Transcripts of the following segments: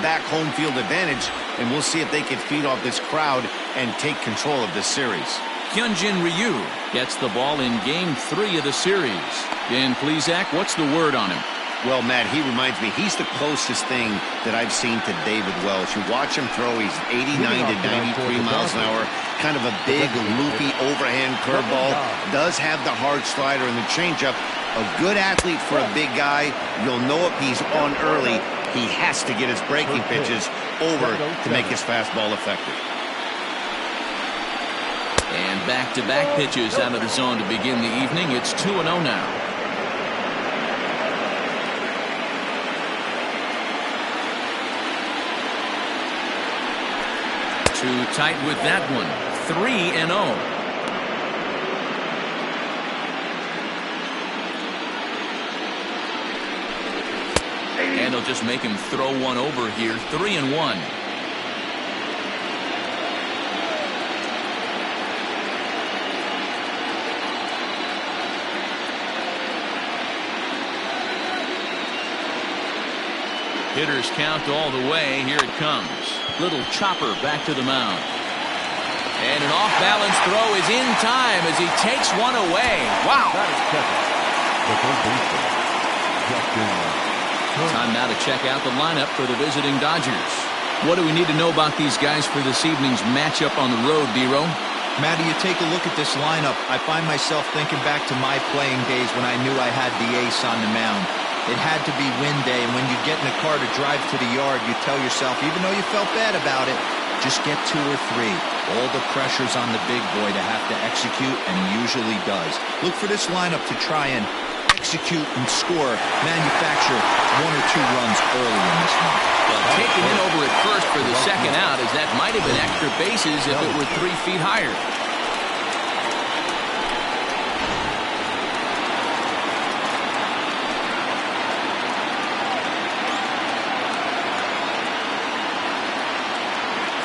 back home field advantage, and we'll see if they can feed off this crowd and take control of this series. Hyunjin Ryu gets the ball in Game 3 of the series. Dan Plesac, what's the word on him? Well, Matt, he reminds me, he's the closest thing that I've seen to David Wells. You watch him throw, he's 89 to 93 miles an hour. Kind of a big, loopy, overhand curveball. Does have the hard slider and the changeup. A good athlete for a big guy. You'll know if he's on early. He has to get his breaking pitches over to make his fastball effective. And back-to-back pitches out of the zone to begin the evening. It's 2-0 now. Too tight with that one. 3-0. And he'll just make him throw one over here. 3-1. Hitters count all the way. Here it comes. Little chopper back to the mound. And an off-balance throw is in time as he takes one away. Wow. Time now to check out the lineup for the visiting Dodgers. What do we need to know about these guys for this evening's matchup on the road, D-Row? Matty, you take a look at this lineup. I find myself thinking back to my playing days when I knew I had the ace on the mound. It had to be win day, and when you get in a car to drive to the yard, you tell yourself, even though you felt bad about it, just get 2 or 3. All the pressure's on the big boy to have to execute, and he usually does. Look for this lineup to try and execute and score, manufacture 1 or 2 runs early in this one. Well, taking it over at first for the second out, as that might have been extra bases if it were 3 feet higher.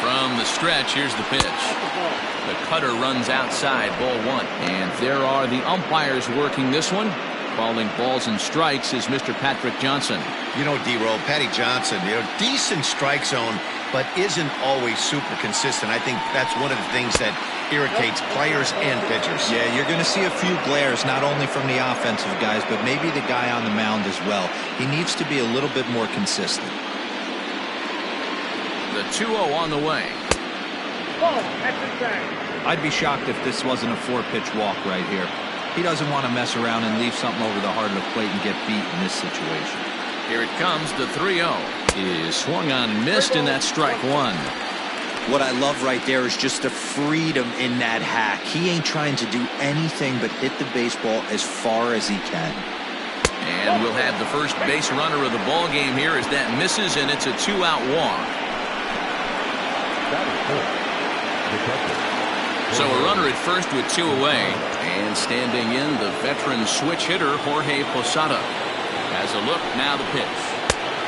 From the stretch, here's the pitch. The cutter runs outside, ball 1. And there are the umpires working this one. Calling balls and strikes is Mr. Patrick Johnson. You know, D-Row, Patty Johnson, decent strike zone, but isn't always super consistent. I think that's one of the things that irritates players and pitchers. Yeah, you're going to see a few glares, not only from the offensive guys, but maybe the guy on the mound as well. He needs to be a little bit more consistent. The 2-0 on the way. I'd be shocked if this wasn't a 4-pitch walk right here. He doesn't want to mess around and leave something over the heart of the plate and get beat in this situation. Here it comes, the 3-0. It is swung on and missed, and that's strike 1. What I love right there is just the freedom in that hack. He ain't trying to do anything but hit the baseball as far as he can. And we'll have the first base runner of the ball game here as that misses, and it's a 2-out walk. So a runner at first with 2 away. And standing in, the veteran switch hitter, Jorge Posada. Has a look, now the pitch.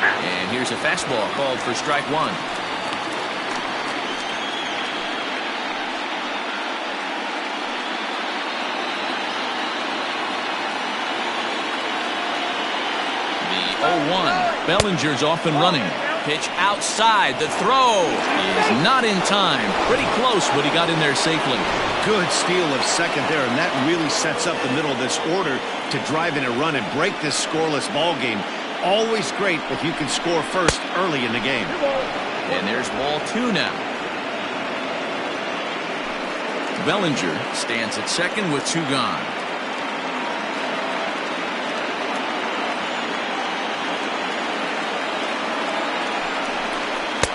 And here's a fastball called for strike 1. The 0-1. Bellinger's off and running. Pitch outside. The throw is not in time. Pretty close, but he got in there safely. Good steal of second there, and that really sets up the middle of this order to drive in a run and break this scoreless ball game. Always great if you can score first early in the game. And there's ball 2 now. Bellinger stands at second with 2 gone.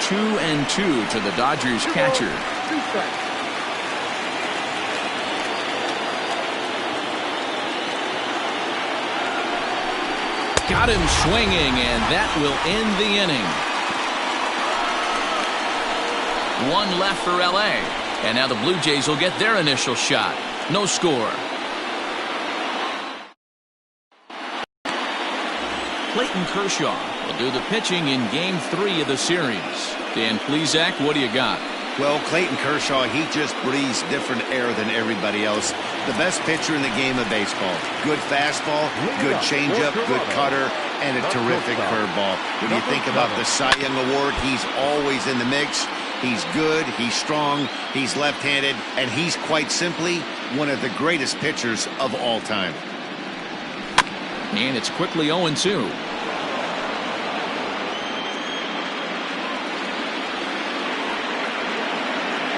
2-2 to the Dodgers catcher. Got him swinging, and that will end the inning. 1 left for LA, and now the Blue Jays will get their initial shot. No score. Clayton Kershaw will do the pitching in Game 3 of the series. Dan Plesac, what do you got? Well, Clayton Kershaw, he just breathes different air than everybody else. The best pitcher in the game of baseball. Good fastball, good changeup, good cutter, and a terrific curveball. When you think about the Cy Young Award, he's always in the mix. He's good, he's strong, he's left-handed, and he's quite simply one of the greatest pitchers of all time. And it's quickly 0-2.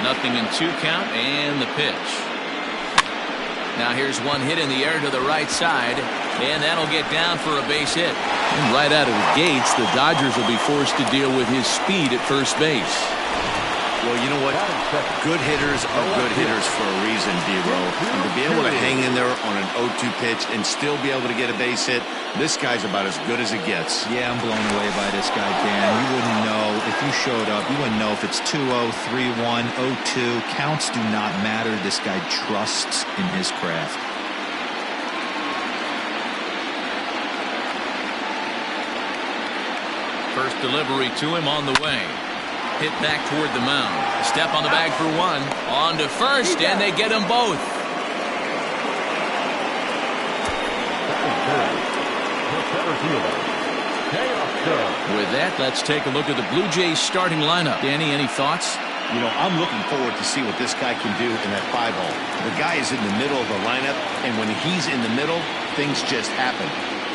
Nothing in 2 count, and the pitch. Now here's one hit in the air to the right side, and that'll get down for a base hit. And right out of the gates, the Dodgers will be forced to deal with his speed at first base. Well, you know what? Good hitters are good hitters for a reason, D-Row. And to be able to hang in there on an 0-2 pitch and still be able to get a base hit, this guy's about as good as it gets. Yeah, I'm blown away by this guy, Dan. You wouldn't know if you showed up. You wouldn't know if it's 2-0, 3-1, 0-2. Counts do not matter. This guy trusts in his craft. First delivery to him on the way. Hit back toward the mound. Step on the bag for one. On to first, and they get them both. With that, let's take a look at the Blue Jays starting lineup. Danny, any thoughts? You know, I'm looking forward to see what this guy can do in that 5-hole. The guy is in the middle of the lineup, and when he's in the middle, things just happen.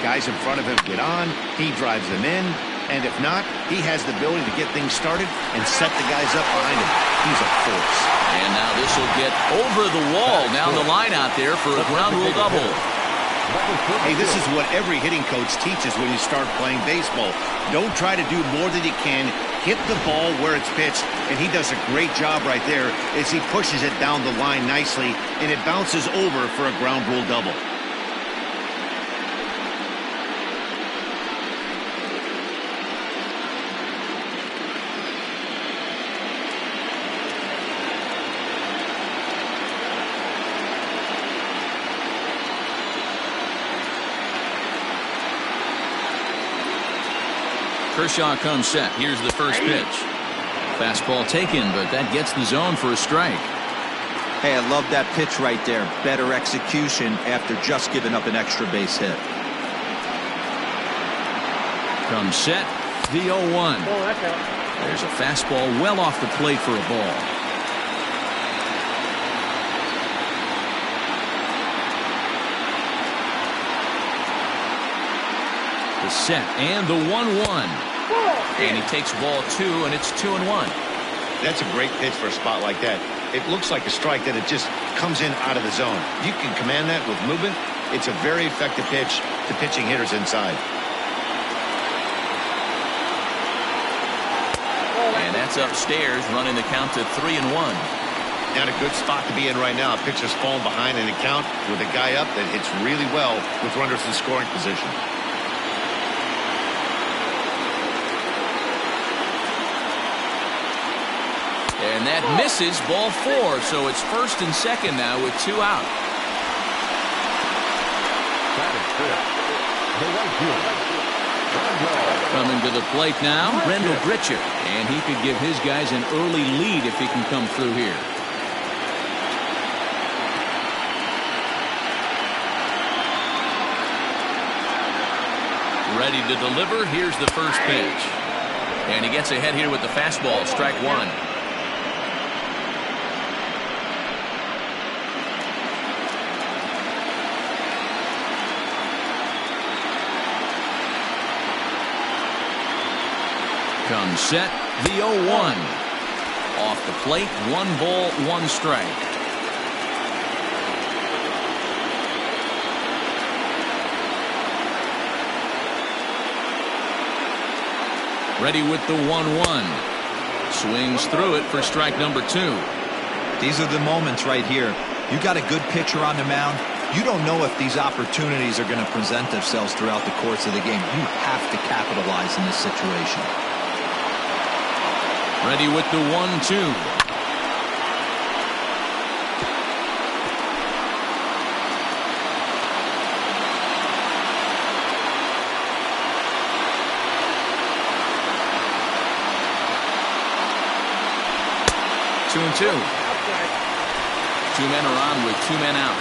Guys in front of him get on, he drives them in, and if not, he has the ability to get things started and set the guys up behind him. He's a force. And now this will get over the wall down the line out there for a ground rule double. Hey, this is what every hitting coach teaches when you start playing baseball. Don't try to do more than you can. Hit the ball where it's pitched, and he does a great job right there as he pushes it down the line nicely, and it bounces over for a ground rule double. Kershaw comes set. Here's the first pitch. Fastball taken, but that gets the zone for a strike. Hey, I love that pitch right there. Better execution after just giving up an extra base hit. Comes set. The 0-1. There's a fastball well off the plate for a ball. The set and the 1-1. And he takes ball 2, and it's 2-1. That's a great pitch for a spot like that. It looks like a strike that it just comes in out of the zone. You can command that with movement. It's a very effective pitch to pitching hitters inside. And that's upstairs, running the count to 3-1. Not a good spot to be in right now. A pitcher's falling behind in the count with a guy up that hits really well with runners in scoring position. And that misses, ball 4, so it's first and second now with 2 out. Coming to the plate now, Rendell Gritcher, and he could give his guys an early lead if he can come through here. Ready to deliver. Here's the first pitch, and he gets ahead here with the fastball. Strike 1. Comes set, the 0-1. Off the plate, 1 ball, 1 strike. Ready with the 1-1. Swings through it for strike number 2. These are the moments right here. You got a good pitcher on the mound. You don't know if these opportunities are going to present themselves throughout the course of the game. You have to capitalize in this situation. Ready with the 1-2. Two and 2. 2 men are on with 2 men out.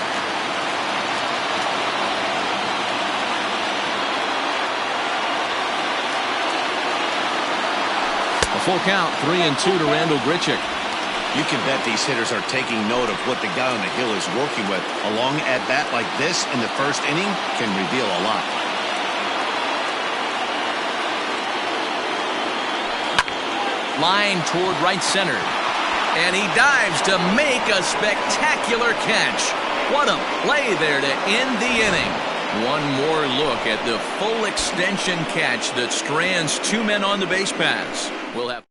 Full count, 3-2 to Randall Grichuk. You can bet these hitters are taking note of what the guy on the hill is working with. A long at-bat like this in the first inning can reveal a lot. Line toward right center. And he dives to make a spectacular catch. What a play there to end the inning. One more look at the full extension catch that strands 2 men on the base paths. We'll have.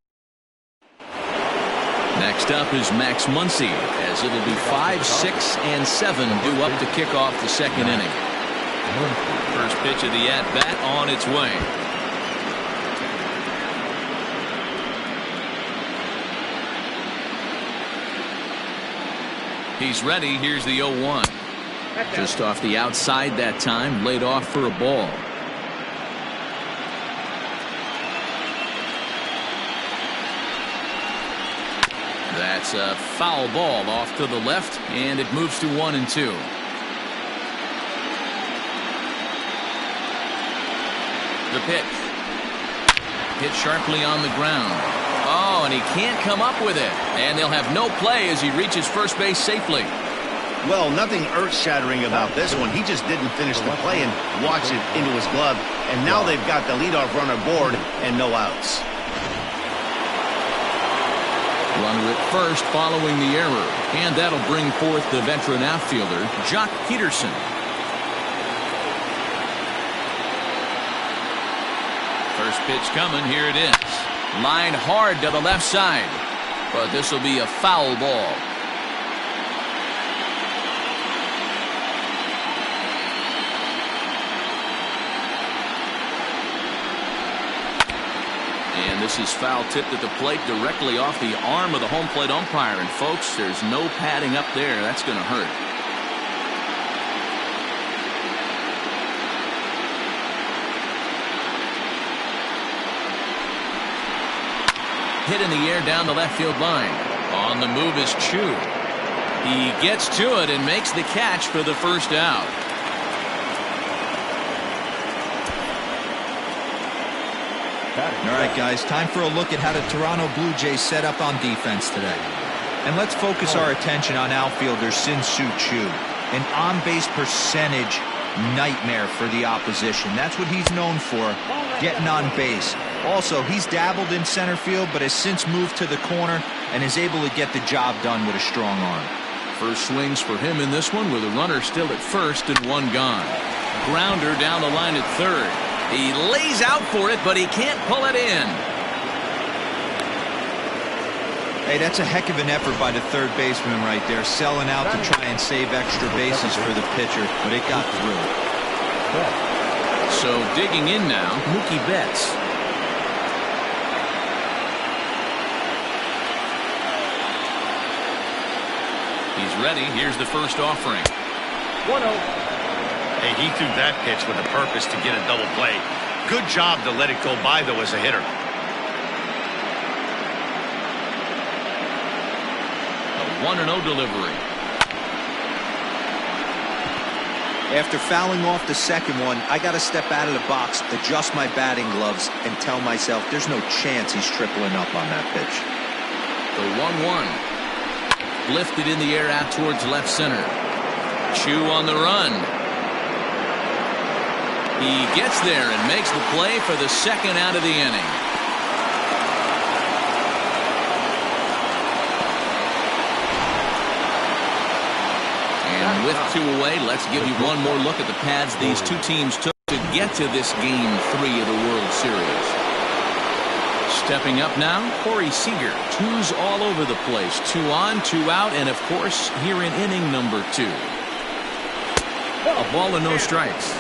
Next up is Max Muncy, as it'll be 5, 6, and 7 due up to kick off the second inning. First pitch of the at-bat on its way. He's ready. Here's the 0-1. Just off the outside that time, laid off for a ball. That's a foul ball off to the left, and it moves to 1-2. The pitch. Hit sharply on the ground. Oh, and he can't come up with it. And they'll have no play as he reaches first base safely. Well, nothing earth-shattering about this one. He just didn't finish the play and watch it into his glove. And now they've got the leadoff runner board and no outs. Runner at first following the error. And that'll bring forth the veteran outfielder, Jock Peterson. First pitch coming. Here it is. Line hard to the left side. But this will be a foul ball. And this is foul tipped at the plate directly off the arm of the home plate umpire. And folks, there's no padding up there. That's going to hurt. Hit in the air down the left field line. On the move is Chu. He gets to it and makes the catch for the first out. All right, guys, time for a look at how the Toronto Blue Jays set up on defense today. And let's focus our attention on outfielder Sin-Soo Choo, an on-base percentage nightmare for the opposition. That's what he's known for, getting on base. Also, he's dabbled in center field, but has since moved to the corner and is able to get the job done with a strong arm. First swings for him in this one with a runner still at first and one gone. Grounder down the line at third. He lays out for it, but he can't pull it in. Hey, that's a heck of an effort by the third baseman right there, selling out to try and save extra bases for the pitcher, but it got through. So digging in now, Mookie Betts. He's ready. Here's the first offering. 1-0. Hey, he threw that pitch with a purpose to get a double play. Good job to let it go by, though, as a hitter. A 1-0 delivery. After fouling off the second one, I got to step out of the box, adjust my batting gloves, and tell myself there's no chance he's tripling up on that pitch. The 1-1. Lifted in the air out towards left center. Chu on the run. He gets there and makes the play for the second out of the inning. And with 2 away, let's give you one more look at the paths these two teams took to get to this Game 3 of the World Series. Stepping up now, Corey Seager. 2s all over the place. 2 on, 2 out, and of course, here in inning number 2. A ball and no strikes.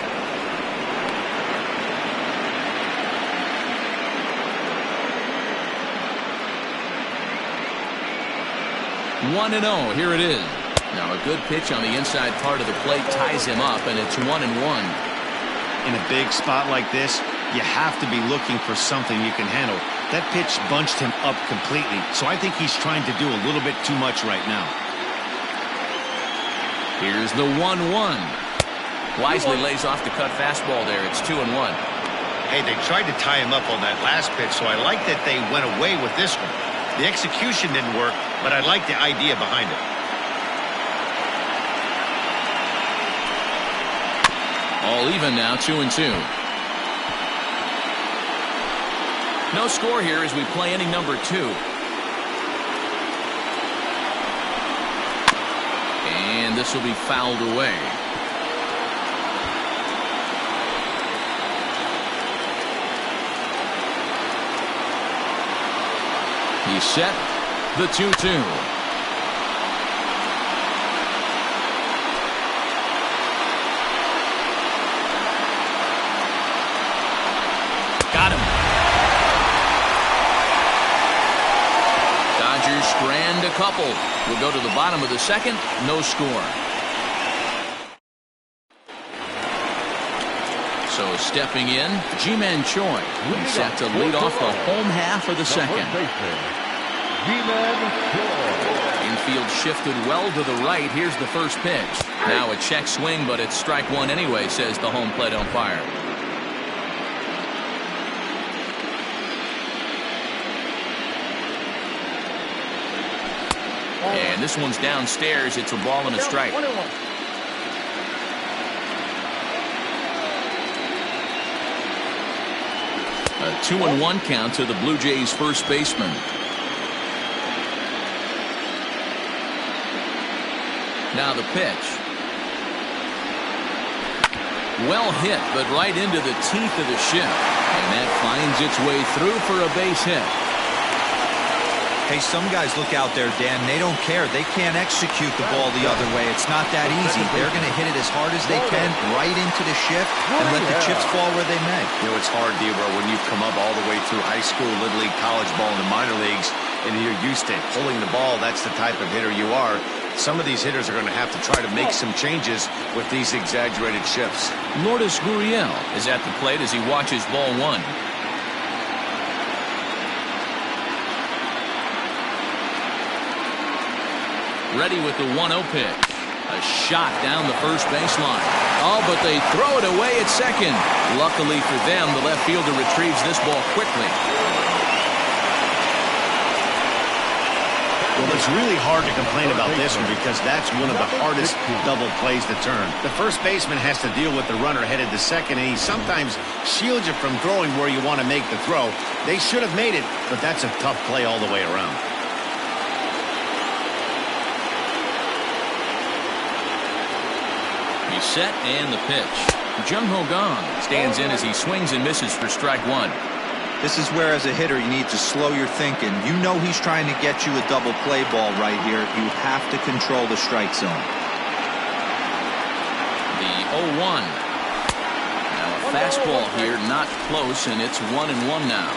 1-0. Here it is. Now a good pitch on the inside part of the plate ties him up, and it's 1-1. In a big spot like this, you have to be looking for something you can handle. That pitch bunched him up completely, so I think he's trying to do a little bit too much right now. Here's the 1-1. Wisely lays off the cut fastball there. It's 2-1. Hey, they tried to tie him up on that last pitch, so I like that they went away with this one. The execution didn't work, but I like the idea behind it. All even now, 2-2. No score here as we play inning number 2. And this will be fouled away. He's set. The 2-2. Got him. Dodgers strand a couple. We'll go to the bottom of the second. No score. So stepping in, Ji-Man Choi. He's set to lead off the home half of the second. Infield shifted well to the right. Here's the first pitch. Now a check swing, but it's strike one anyway, says the home plate umpire. And this one's downstairs. It's a ball and a strike. A 2-1 count to the Blue Jays first baseman. Now the pitch. Well hit, but right into the teeth of the ship. And that finds its way through for a base hit. Hey, some guys look out there, Dan. They don't care. They can't execute the ball the other way. It's not that easy. They're going to hit it as hard as they can, right into the shift, and let the chips fall where they may. You know, it's hard, Debra, when you've come up all the way through high school, Little League, college ball, and the minor leagues, and you're used to pulling the ball. That's the type of hitter you are. Some of these hitters are going to have to try to make some changes with these exaggerated shifts. Lourdes Gurriel is at the plate as he watches ball one. Ready with the 1-0 pitch. A shot down the first baseline. Oh, but they throw it away at second. Luckily for them, the left fielder retrieves this ball quickly. Well, it's really hard to complain about this one because that's one of the hardest double plays to turn. The first baseman has to deal with the runner headed to second, and he sometimes shields you from throwing where you want to make the throw. They should have made it, but that's a tough play all the way around. He's set and the pitch. Jung-Ho Kang stands in as he swings and misses for strike one. This is where, as a hitter, you need to slow your thinking. You know he's trying to get you a double play ball right here. You have to control the strike zone. The 0-1. Now a fastball here, not close, and it's 1-1 now.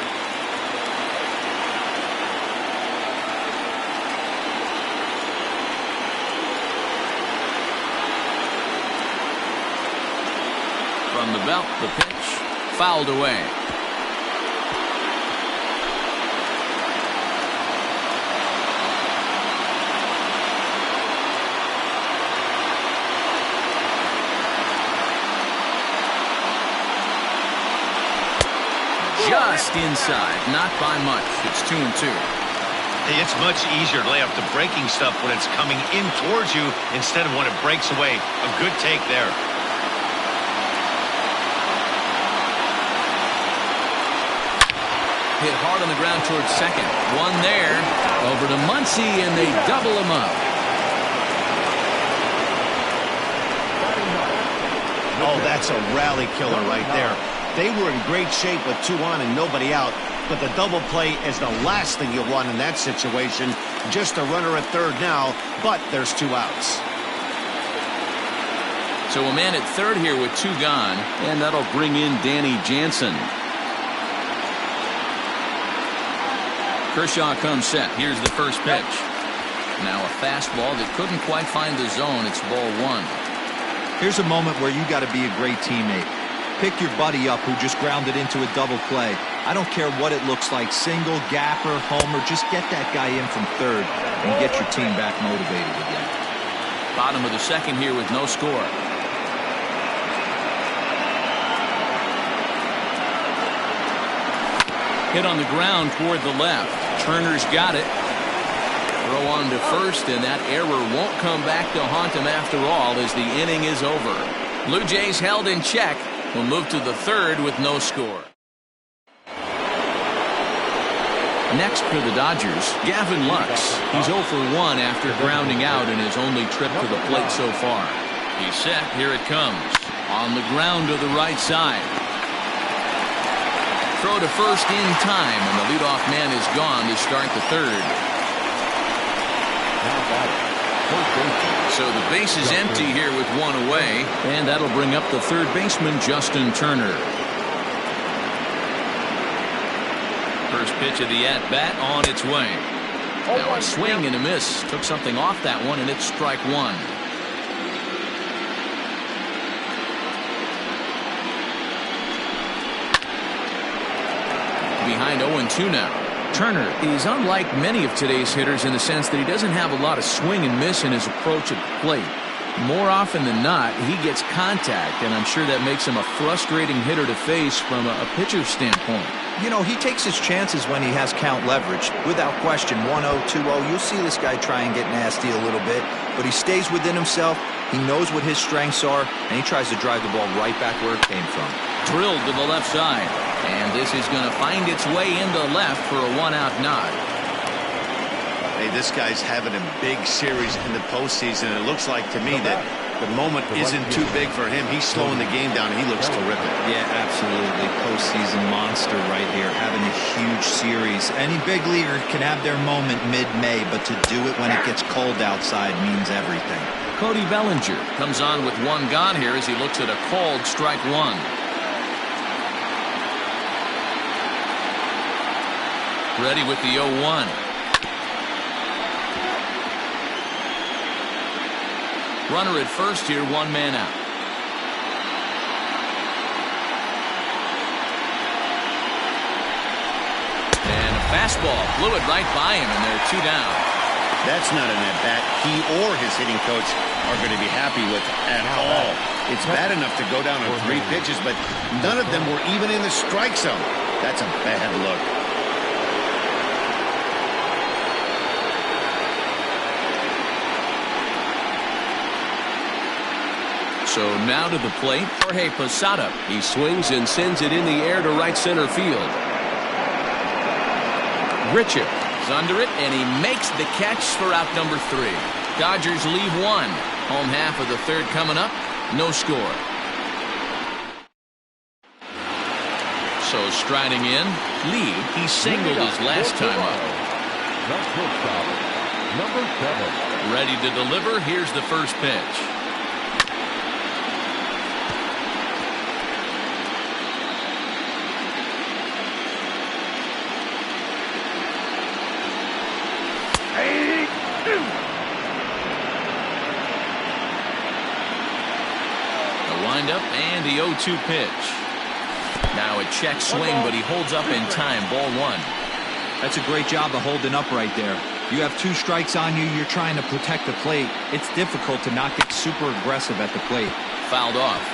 From the belt, the pitch fouled away. Just inside, not by much. It's 2-2. Hey, it's much easier to lay up the breaking stuff when it's coming in towards you instead of when it breaks away. A good take there. Hit hard on the ground towards second. One there. Over to Muncy, and they double him up. Oh, that's a rally killer right there. They were in great shape with 2 on and nobody out, but the double play is the last thing you want in that situation. Just a runner at third now, but there's 2 outs. So a man at third here with 2 gone, and that'll bring in Danny Jansen. Kershaw comes set. Here's the first pitch. Now a fastball that couldn't quite find the zone. It's ball 1. Here's a moment where you got to be a great teammate. Pick your buddy up who just grounded into a double play. I don't care what it looks like, single, gapper, homer, just get that guy in from third and get your team back motivated again. Bottom of the second here with no score. Hit on the ground toward the left. Turner's got it. Throw on to first, and that error won't come back to haunt him after all as the inning is over. Blue Jays held in check. Will move to the third with no score. Next for the Dodgers, Gavin Lux. He's 0 for 1 after grounding out in his only trip to the plate so far. He's set. Here it comes. On the ground to the right side. Throw to first in time, and the leadoff man is gone to start the third. So the base is empty here with one away, and that'll bring up the third baseman, Justin Turner. First pitch of the at-bat on its way. Now a swing and a miss. Took something off that one, and it's strike one. Behind 0-2 now. Turner is unlike many of today's hitters in the sense that he doesn't have a lot of swing and miss in his approach at the plate. More often than not, he gets contact, and I'm sure that makes him a frustrating hitter to face from a pitcher's standpoint. You know, he takes his chances when he has count leverage. Without question, 1-0, 2-0, you'll see this guy try and get nasty a little bit, but he stays within himself. He knows what his strengths are, and he tries to drive the ball right back where it came from. Drilled to the left side, and this is going to find its way into left for a one-out nod. Hey, this guy's having a big series in the postseason. It looks like to me that the moment isn't too big for him. He's slowing the game down, and he looks terrific. Yeah, absolutely. Postseason monster right here, having a huge series. Any big leaguer can have their moment mid-May, but to do it when it gets cold outside means everything. Cody Bellinger comes on with one gone here as he looks at a called strike one. Ready with the 0-1. Runner at first here, one man out. And a fastball blew it right by him, and they're two down. That's not an at-bat he or his hitting coach are going to be happy with at all. It's bad enough to go down on 3 pitches, but none of them were even in the strike zone. That's a bad look. So now to the plate, Jorge Posada. He swings and sends it in the air to right center field. Richard is under it, and he makes the catch for out number 3. Dodgers leave one. Home half of the third coming up. No score. So striding in, Lee, he singled his last time up. Number 7. Ready to deliver. Here's the first pitch. Up and the 0-2 pitch. Now a check swing, but he holds up in time. Ball 1. That's a great job of holding up right there. You have 2 strikes on you. You're trying to protect the plate. It's difficult to not get super aggressive at the plate. Fouled off.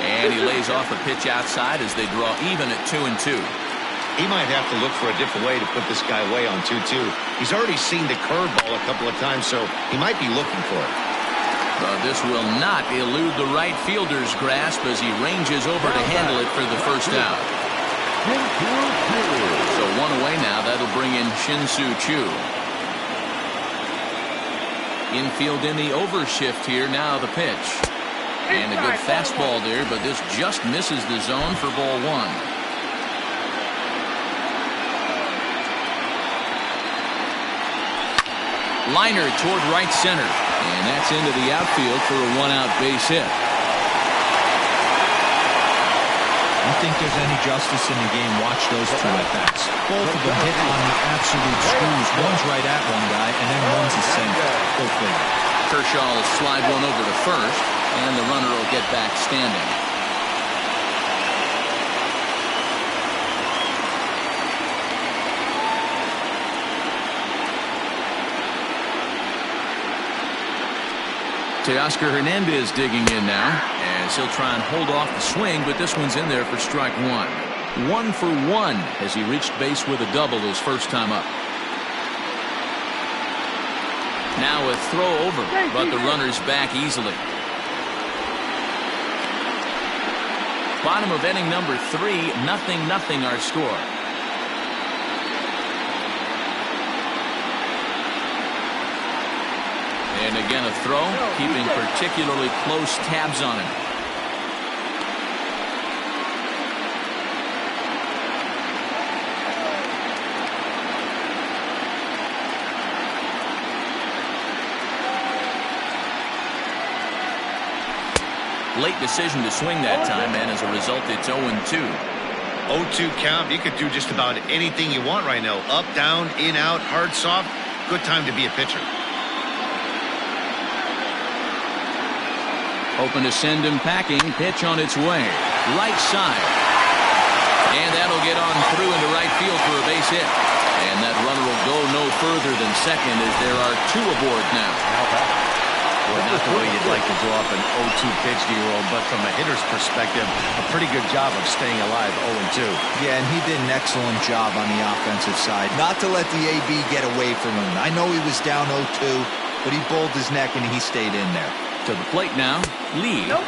And he lays off a pitch outside as they draw even at 2-2. He might have to look for a different way to put this guy away on 2-2. He's already seen the curveball a couple of times, so he might be looking for it. This will not elude the right fielder's grasp as he ranges over to handle it for the first out. So one away now. That'll bring in Shin-Soo Choo. Infield in the overshift here. Now the pitch. And a good fastball there, but this just misses the zone for ball 1. Liner toward right center, and that's into the outfield for a one-out base hit. You think there's any justice in the game? Watch those 2 at-bats. Both of them hit on the absolute screws. One's right at one guy, and then one's the same. Go figure. Kershaw will slide one over to first, and the runner will get back standing. Teoscar Hernandez digging in now, as he'll try and hold off the swing, but this one's in there for strike one. 1 for 1 as he reached base with a double his first time up. Now a throw over, but the runner's back easily. Bottom of inning number 3, 0-0 our score. And again a throw, keeping particularly close tabs on him. Late decision to swing that time, and as a result it's 0-2. 0-2 count. You could do just about anything you want right now. Up, down, in, out, hard, soft. Good time to be a pitcher. Open to send him packing. Pitch on its way. Right side. And that'll get on through into right field for a base hit. And that runner will go no further than second as there are 2 aboard now. Well, not the way you'd like to draw up an 0-2 pitch to your own, but from a hitter's perspective, a pretty good job of staying alive 0-2. Yeah, and he did an excellent job on the offensive side. Not to let the AB get away from him. I know he was down 0-2, but he bowled his neck and he stayed in there. To the plate now, Lee. Nope.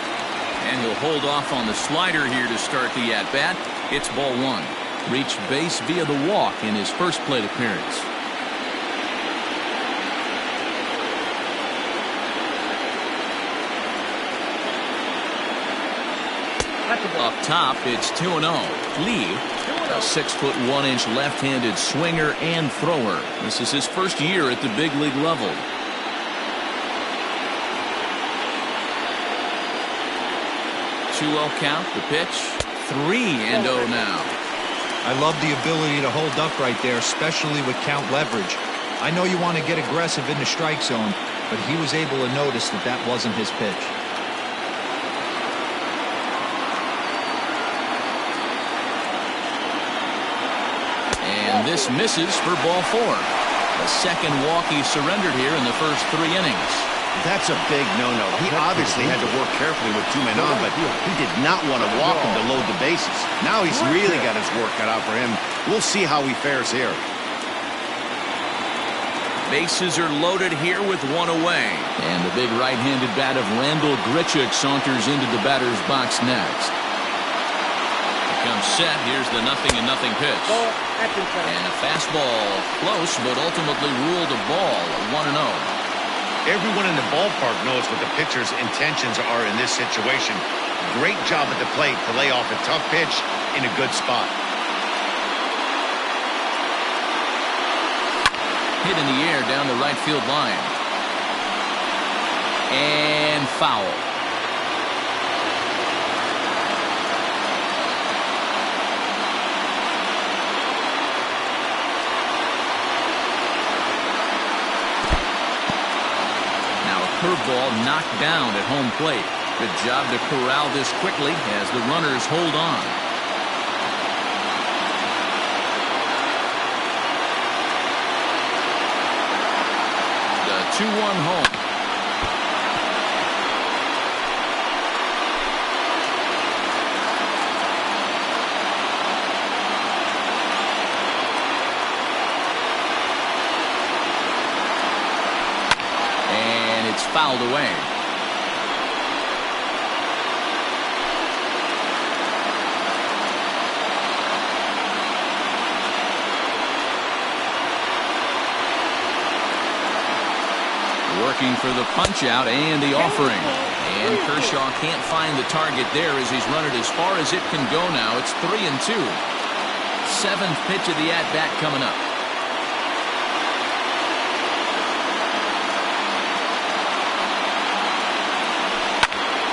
And he'll hold off on the slider here to start the at-bat. It's ball 1. Reached base via the walk in his first plate appearance. Up top, it's 2-0. Lee, a 6'1" left-handed swinger and thrower. This is his first year at the big league level. 2-0 count, the pitch. 3-0 now. I love the ability to hold up right there, especially with count leverage. I know you want to get aggressive in the strike zone, but he was able to notice that that wasn't his pitch. And this misses for ball 4. The second walk he surrendered here in the first 3 innings. That's a big no-no. He obviously had to work carefully with 2 men on, but he did not want to walk him to load the bases. Now he's really got his work cut out for him. We'll see how he fares here. Bases are loaded here with 1 away. And the big right-handed bat of Randall Grichuk saunters into the batter's box next. Here comes set. Here's the 0-0 pitch. And a fastball close, but ultimately ruled a ball, 1-0. Everyone in the ballpark knows what the pitcher's intentions are in this situation. Great job at the plate to lay off a tough pitch in a good spot. Hit in the air down the right field line. And foul. Curveball knocked down at home plate. Good job to corral this quickly as the runners hold on. The 2-1 home. Fouled away. Working for the punch out and the offering. And Kershaw can't find the target there as he's run it as far as it can go now. It's 3-2. 7th pitch of the at-bat coming up.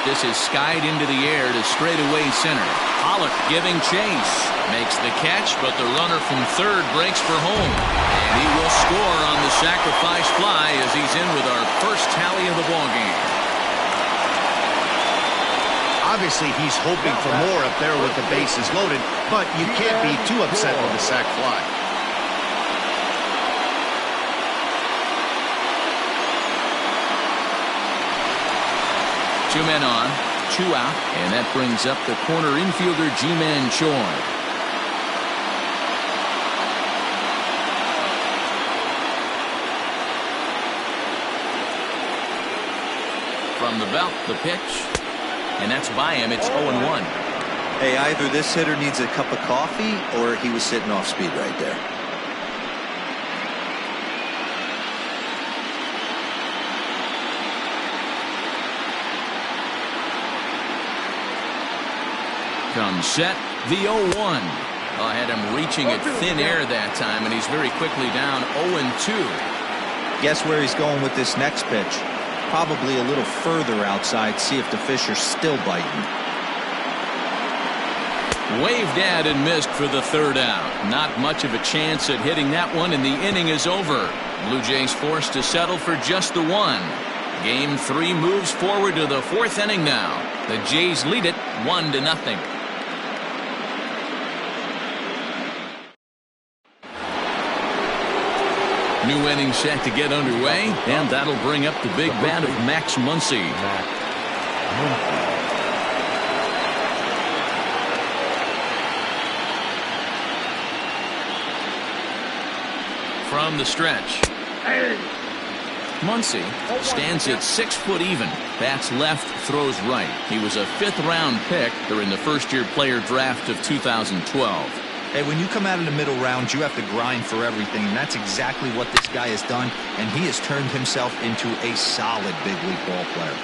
This is skied into the air to straightaway center. Pollock giving chase. Makes the catch, but the runner from third breaks for home. And he will score on the sacrifice fly as he's in with our first tally of the ballgame. Obviously, he's hoping for more up there with the bases loaded, but you can't be too upset with the sac fly. 2 men on, 2 out, and that brings up the corner infielder Ji-Man Choi. From the belt, the pitch, and that's by him. It's 0-1. Hey, either this hitter needs a cup of coffee or he was sitting off speed right there. Comes set, the 0-1. I had him reaching at thin air that time, and he's very quickly down 0-2. Guess where he's going with this next pitch? Probably a little further outside, see if the fish are still biting. Waved at and missed for the 3rd out. Not much of a chance at hitting that one, and the inning is over. Blue Jays forced to settle for just the 1. Game 3 moves forward to the 4th inning now. The Jays lead it 1-0. New inning set to get underway, and that'll bring up the big bat of Max Muncy. From the stretch, Muncy stands at 6 foot even. Bats left, throws right. He was a 5th-round pick during the first-year player draft of 2012. Hey, when you come out of the middle rounds, you have to grind for everything, and that's exactly what this guy has done, and he has turned himself into a solid big league ball player.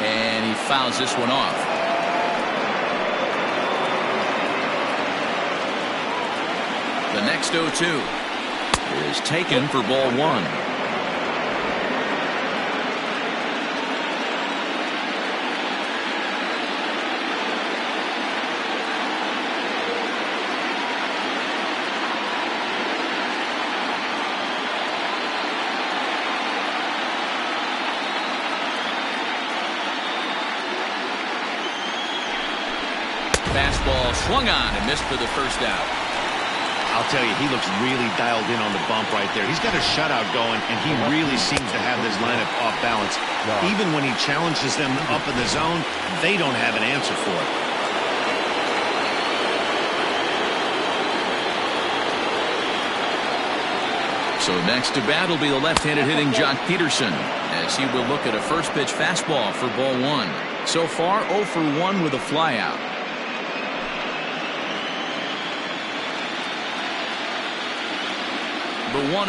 And he fouls this one off. The next 0-2 is taken for ball 1. Fastball swung on and missed for the 1st out. I'll tell you, he looks really dialed in on the bump right there. He's got a shutout going, and he really seems to have this lineup off balance. Even when he challenges them up in the zone, they don't have an answer for it. So next to bat will be the left-handed hitting Jock Peterson, as he will look at a first pitch fastball for ball 1. So far, 0 for 1 with a flyout. The 1-0.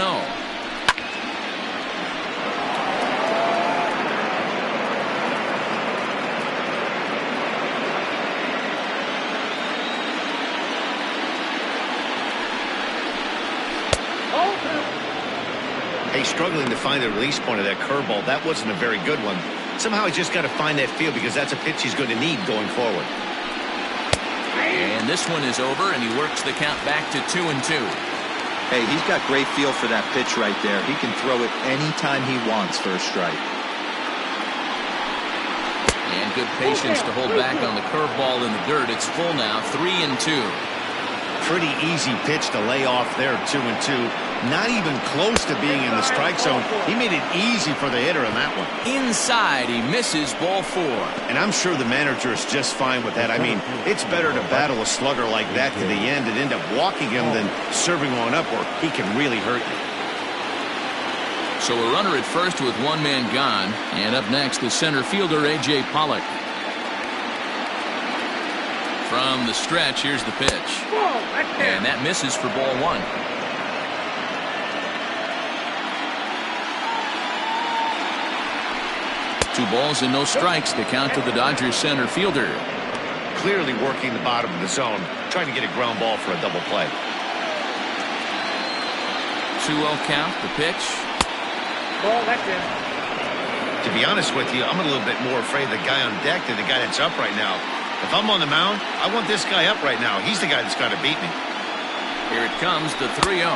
Hey, struggling to find the release point of that curveball. That wasn't a very good one. Somehow he's just got to find that feel, because that's a pitch he's going to need going forward. And this one is over, and he works the count back to 2-2. Hey, he's got great feel for that pitch right there. He can throw it anytime he wants for a strike. And good patience to hold back on the curveball in the dirt. It's full now, 3-2. Pretty easy pitch to lay off there, 2-2. Not even close to being in the strike zone. He made it easy for the hitter on that one. Inside, he misses ball 4. And I'm sure the manager is just fine with that. I mean, it's better to battle a slugger like that to the end and end up walking him than serving one up where he can really hurt you. So a runner at first with 1 man gone. And up next, the center fielder, A.J. Pollock. From the stretch, here's the pitch. And that misses for ball 1. Two balls and no strikes to count to the Dodgers center fielder. Clearly working the bottom of the zone, trying to get a ground ball for a double play. 2-0 count, the pitch. Ball, that's in. To be honest with you, I'm a little bit more afraid of the guy on deck than the guy that's up right now. If I'm on the mound, I want this guy up right now. He's the guy that's got to beat me. Here it comes, the 3-0.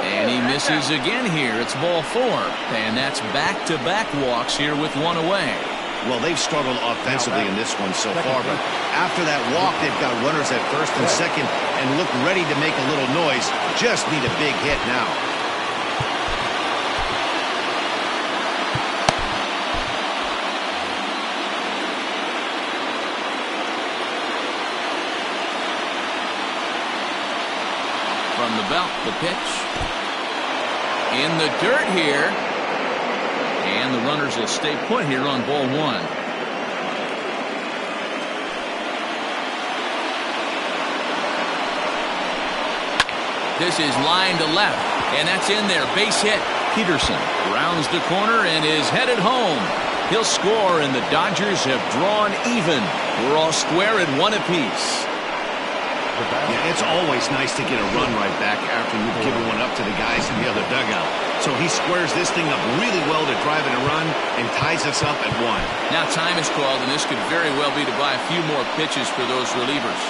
And he misses again here. It's ball 4. And that's back-to-back walks here with 1 away. Well, they've struggled offensively in this one so far, but after that walk, they've got runners at first and second and look ready to make a little noise. Just need a big hit now. From the belt, the pitch. In the dirt here. And the runners will stay put here on ball one. This is line to left, and that's in there. Base hit. Peterson rounds the corner and is headed home. He'll score, and the Dodgers have drawn even. We're all square at one apiece. Yeah, it's always nice to get a run right back after you've given one up to the guys in the other dugout. So he squares this thing up really well to drive in a run and ties us up at one. Now time is called, and this could very well be to buy a few more pitches for those relievers.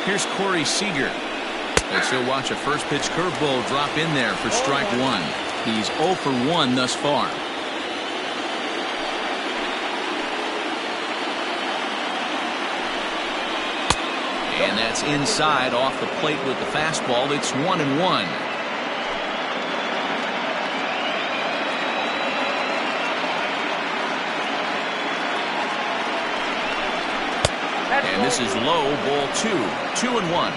Here's Corey Seager. As he'll watch a first pitch curveball drop in there for strike one. He's 0 for 1 thus far. And that's inside off the plate with the fastball. It's 1-1. And this is low, ball 2. 2-1.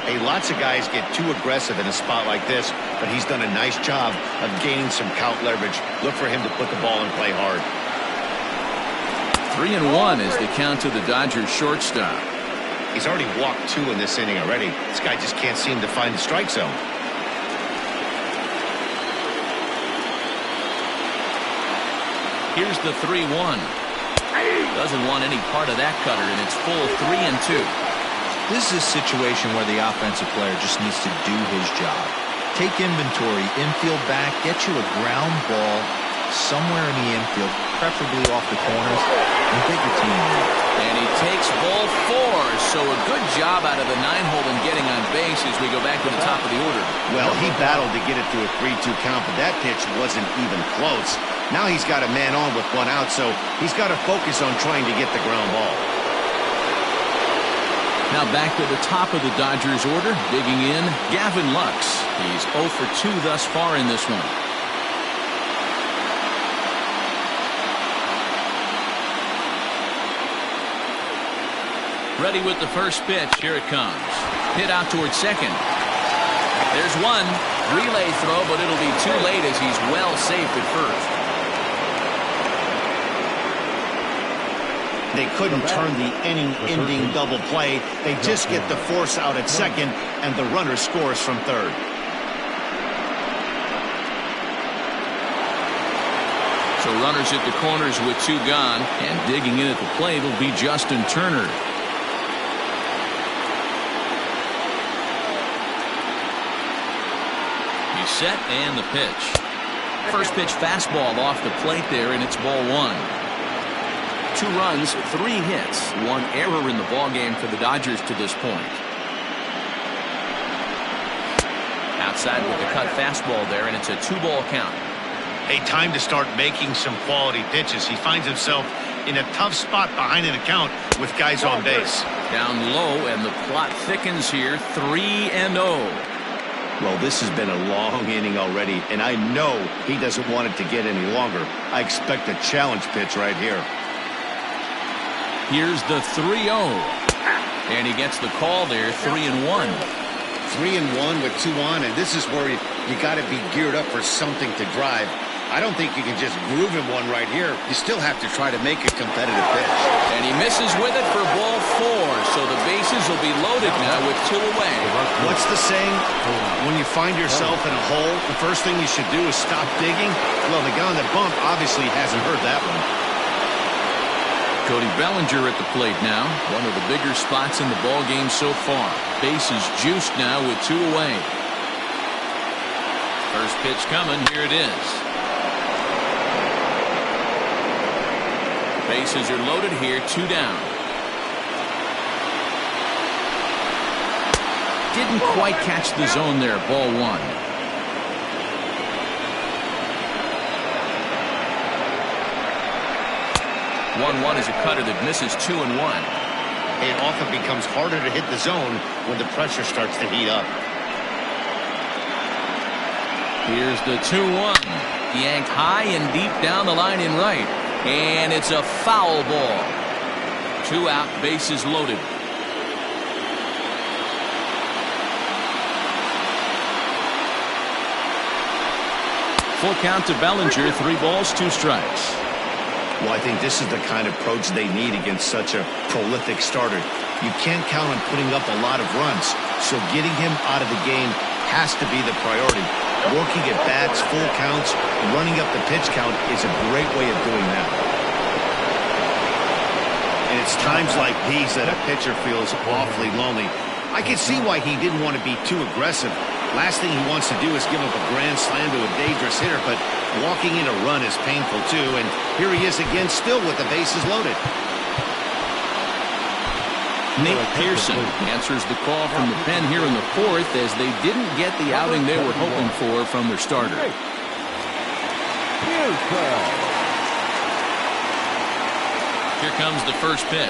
Hey, lots of guys get too aggressive in a spot like this, but he's done a nice job of gaining some count leverage. Look for him to put the ball in play hard. 3-1 is the count to the Dodgers shortstop. He's already walked 2 in this inning already. This guy just can't seem to find the strike zone. Here's the 3-1. Doesn't want any part of that cutter, and it's full 3-2. This is a situation where the offensive player just needs to do his job. Take inventory, infield back, get you a ground ball somewhere in the infield, preferably off the corners, and get your team in. And he takes ball 4, so a good job out of the 9-hole in getting on base as we go back to the top of the order. Well, he battled to get it to a 3-2 count, but that pitch wasn't even close. Now he's got a man on with 1 out, so he's got to focus on trying to get the ground ball. Now back to the top of the Dodgers order, digging in, Gavin Lux. He's 0 for 2 thus far in this one. Ready with the first pitch. Here it comes. Hit out towards second. There's one. Relay throw, but it'll be too late as he's well safe at first. They couldn't turn the inning-ending double play. They just get the force out at second, and the runner scores from third. So runners at the corners with 2 gone, and digging in at the plate will be Justin Turner. He's set, and the pitch. First pitch fastball off the plate there, and it's ball 1. 2 runs, 3 hits, 1 error in the ballgame for the Dodgers to this point. Outside with the cut fastball there, and it's a 2-ball count. Hey, time to start making some quality pitches. He finds himself in a tough spot behind an account with guys on base. Down low, and the plot thickens here, 3-0. Well, this has been a long inning already, and I know he doesn't want it to get any longer. I expect a challenge pitch right here. Here's the 3-0. And he gets the call there, 3-1. 3-1 with 2 on, and this is where you got to be geared up for something to drive. I don't think you can just groove him one right here. You still have to try to make a competitive pitch. And he misses with it for ball 4, so the bases will be loaded now with 2 away. What's the saying? When you find yourself in a hole, the first thing you should do is stop digging. Well, the guy on the bump obviously hasn't heard that one. Cody Bellinger at the plate now. One of the bigger spots in the ball game so far. Bases juiced now with 2 away. First pitch coming. Here it is. Bases are loaded here. 2 down. Didn't quite catch the zone there. Ball one. 1-1 is a cutter that misses 2-1. It often becomes harder to hit the zone when the pressure starts to heat up. Here's the 2-1. Yanked high and deep down the line in right. And it's a foul ball. 2 out, bases loaded. Full count to Bellinger. 3 balls, 2 strikes. Well, I think this is the kind of approach they need against such a prolific starter. You can't count on putting up a lot of runs, so getting him out of the game has to be the priority. Working at bats, full counts, running up the pitch count is a great way of doing that. And it's times like these that a pitcher feels awfully lonely. I can see why he didn't want to be too aggressive. Last thing he wants to do is give up a grand slam to a dangerous hitter, but walking in a run is painful too, and here he is again still with the bases loaded. Nate Pearson answers the call from the pen here in the 4th as they didn't get the outing they were hoping for from their starter. Here comes the first pitch.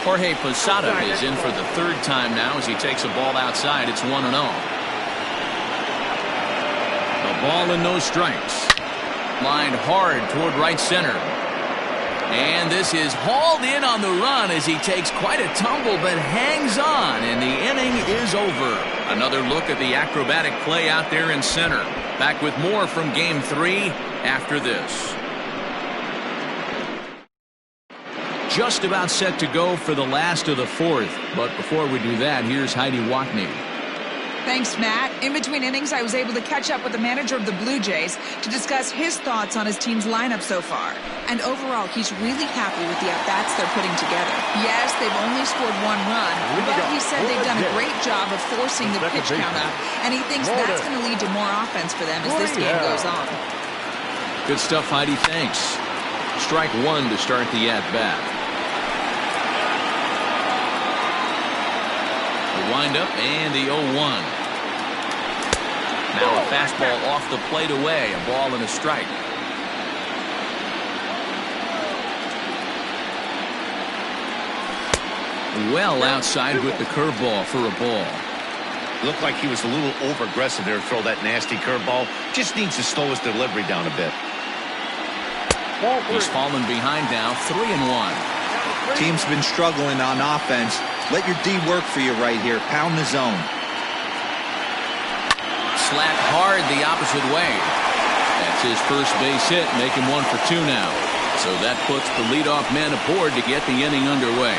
Jorge Posada is in for the 3rd time now as he takes a ball outside. It's 1-0. A ball and no strikes. Lined hard toward right center. And this is hauled in on the run as he takes quite a tumble but hangs on, and the inning is over. Another look at the acrobatic play out there in center. Back with more from Game 3 after this. Just about set to go for the last of the 4th. But before we do that, here's Heidi Watney. Thanks, Matt. In between innings, I was able to catch up with the manager of the Blue Jays to discuss his thoughts on his team's lineup so far. And overall, he's really happy with the at-bats they're putting together. Yes, they've only scored 1 run, but he said they've done a great job of forcing the pitch count up, and he thinks that's going to lead to more offense for them as this game goes on. Good stuff, Heidi. Thanks. Strike 1 to start the at-bat. The windup and the 0-1. Now a fastball off the plate away. A ball and a strike. Well outside with the curveball for a ball. Looked like he was a little over-aggressive there to throw that nasty curveball. Just needs to slow his delivery down a bit. He's fallen behind now. 3-1. Team's been struggling on offense. Let your D work for you right here. Pound the zone. Slapped hard the opposite way. That's his first base hit, making 1 for 2 now. So that puts the leadoff man aboard to get the inning underway.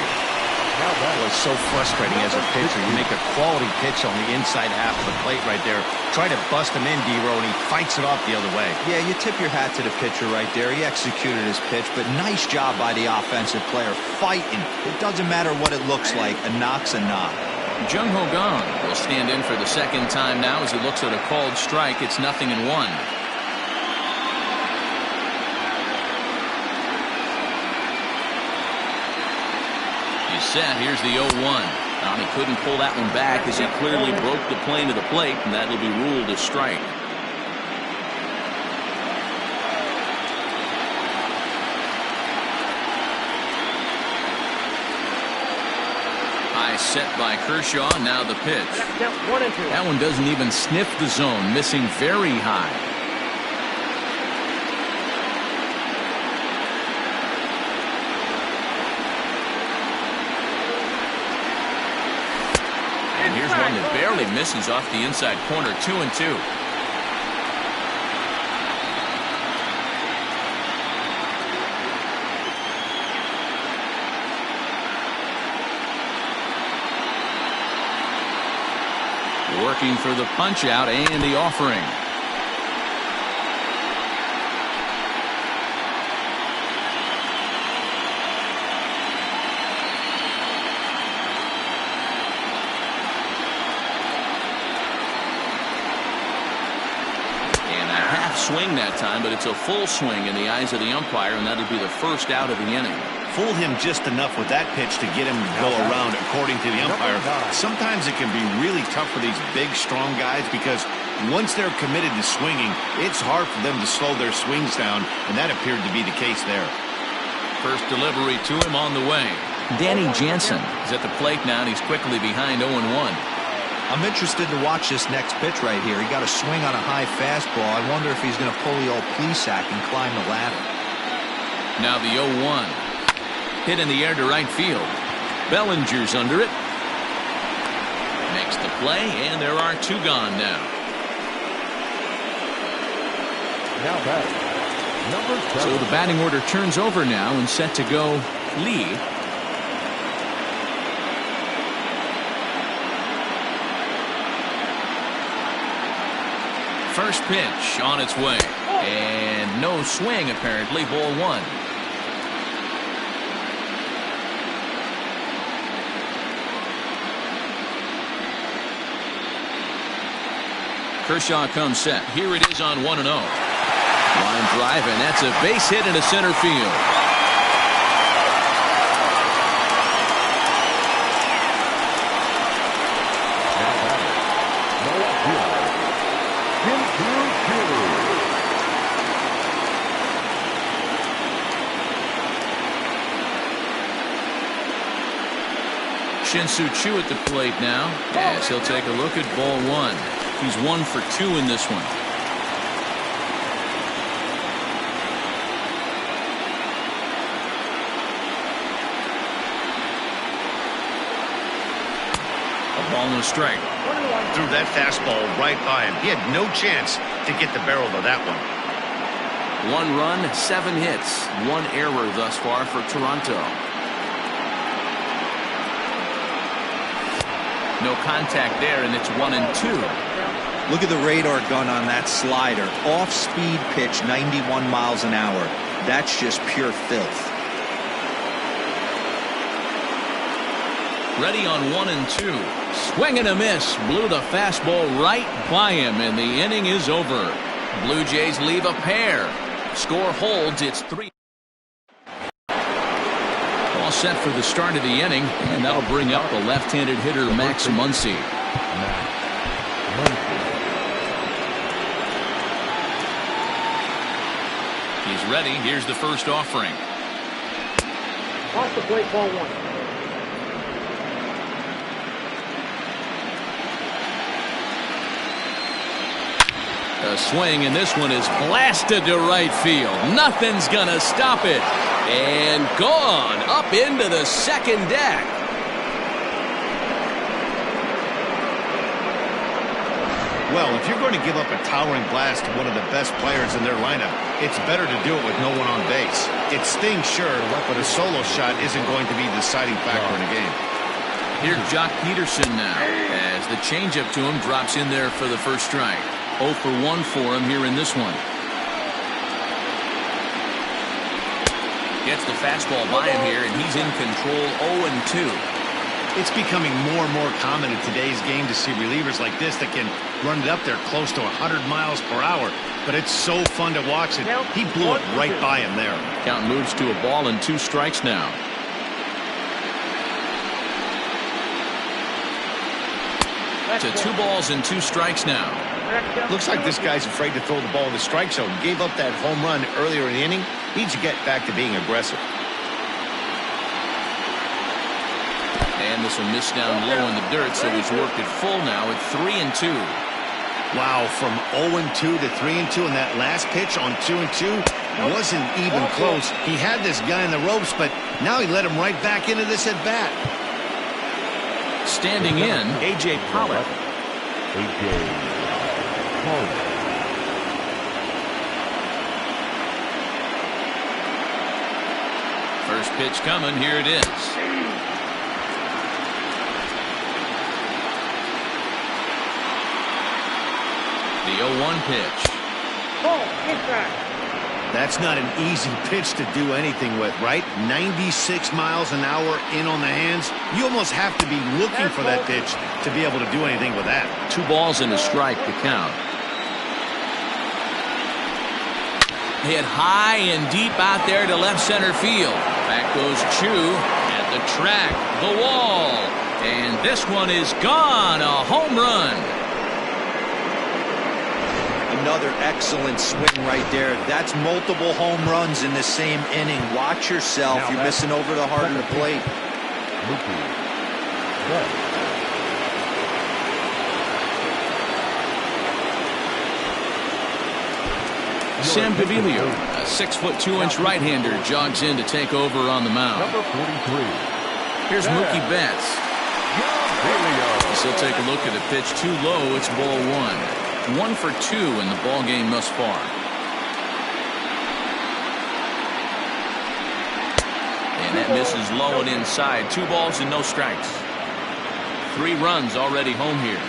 That was so frustrating as a pitcher. You make a quality pitch on the inside half of the plate right there. Try to bust him in, D-Row, and he fights it off the other way. Yeah, you tip your hat to the pitcher right there. He executed his pitch, but nice job by the offensive player fighting. It doesn't matter what it looks like. A knock's a knock. Jung Ho Kang will stand in for the 2nd time now as he looks at a called strike. It's 0-1. He's set. Here's the 0-1. He couldn't pull that one back as he clearly broke the plane of the plate, and that'll be ruled a strike. High set by Kershaw. Now the pitch. That one doesn't even sniff the zone, missing very high. And here's one that barely misses off the inside corner. 2-2. Working for the punch out and the offering. And a half swing that time, but it's a full swing in the eyes of the umpire, and that'll be the first out of the inning. fooled him just enough with that pitch to get him to go around, according to the umpire. Sometimes it can be really tough for these big, strong guys because once they're committed to swinging, it's hard for them to slow their swings down, and that appeared to be the case there. First delivery to him on the way. Danny Jansen is at the plate now, and he's quickly behind 0-1. I'm interested to watch this next pitch right here. He got a swing on a high fastball. I wonder if he's going to pull the old Plesac and climb the ladder. Now the 0-1. Hit in the air to right field. Bellinger's under it. Makes the play, and there are 2 gone now. Now back, number 7. So the batting order turns over now and set to go Lee. First pitch on its way. And no swing, apparently. Ball 1. Kershaw comes set. Here it is on 1-0. Line drive, and that's a base hit into center field. Shin-Soo Choo at the plate now, as he'll take a look at ball 1. He's 1 for 2 in this one. A ball and a strike. Threw that fastball right by him. He had no chance to get the barrel of that one. 1 run, 7 hits, 1 error thus far for Toronto. No contact there, and it's 1-2. Look at the radar gun on that slider. Off-speed pitch, 91 miles an hour. That's just pure filth. Ready on 1-2. Swing and a miss. Blew the fastball right by him, and the inning is over. Blue Jays leave a pair. Score holds. It's 3. All set for the start of the inning, and that'll bring up the left-handed hitter Max Muncy. He's ready. Here's the first offering. Off the plate, ball 1. A swing, and this one is blasted to right field. Nothing's gonna stop it. And gone up into the second deck. Well, if you're going to give up a towering blast to one of the best players in their lineup, it's better to do it with no one on base. It stings, sure, but a solo shot isn't going to be the deciding factor in a game. Here's Jock Peterson now, as the changeup to him drops in there for the first strike. 0 for 1 for him here in this one. Gets the fastball by him here, and he's in control. 0-2. It's becoming more and more common in today's game to see relievers like this that can run it up there close to 100 miles per hour. But it's so fun to watch it. He blew it right by him there. Count moves to a ball and 2 strikes now. To 2 balls and 2 strikes now. Looks like this guy's afraid to throw the ball in the strike zone. Gave up that home run earlier in the inning. Needs to get back to being aggressive. And this will miss down low in the dirt, so he's worked it full now at 3-2. Wow, from 0-2 to 3-2, and that last pitch on 2-2 wasn't even close. He had this guy in the ropes, but now he let him right back into this at bat. Standing in, A.J. Pollock. First pitch coming. Here it is. The 0-1 pitch. That's not an easy pitch to do anything with, right? 96 miles an hour in on the hands. You almost have to be looking for that pitch to be able to do anything with that. 2 balls and a strike to count. Hit high and deep out there to left center field. Back goes Chu at the track, the wall, and this one is gone. A home run. Another excellent swing right there. That's multiple home runs in the same inning. Watch yourself. You're missing over the heart of the plate. Sam Pavilio, a 6'2" right-hander, jogs in to take over on the mound. Number 43. Here's Mookie Betts. So take a look at the pitch. Too low. It's ball one. 1 for 2 in the ball game thus far. And that misses low and inside. 2 balls and no strikes. 3 runs already home here.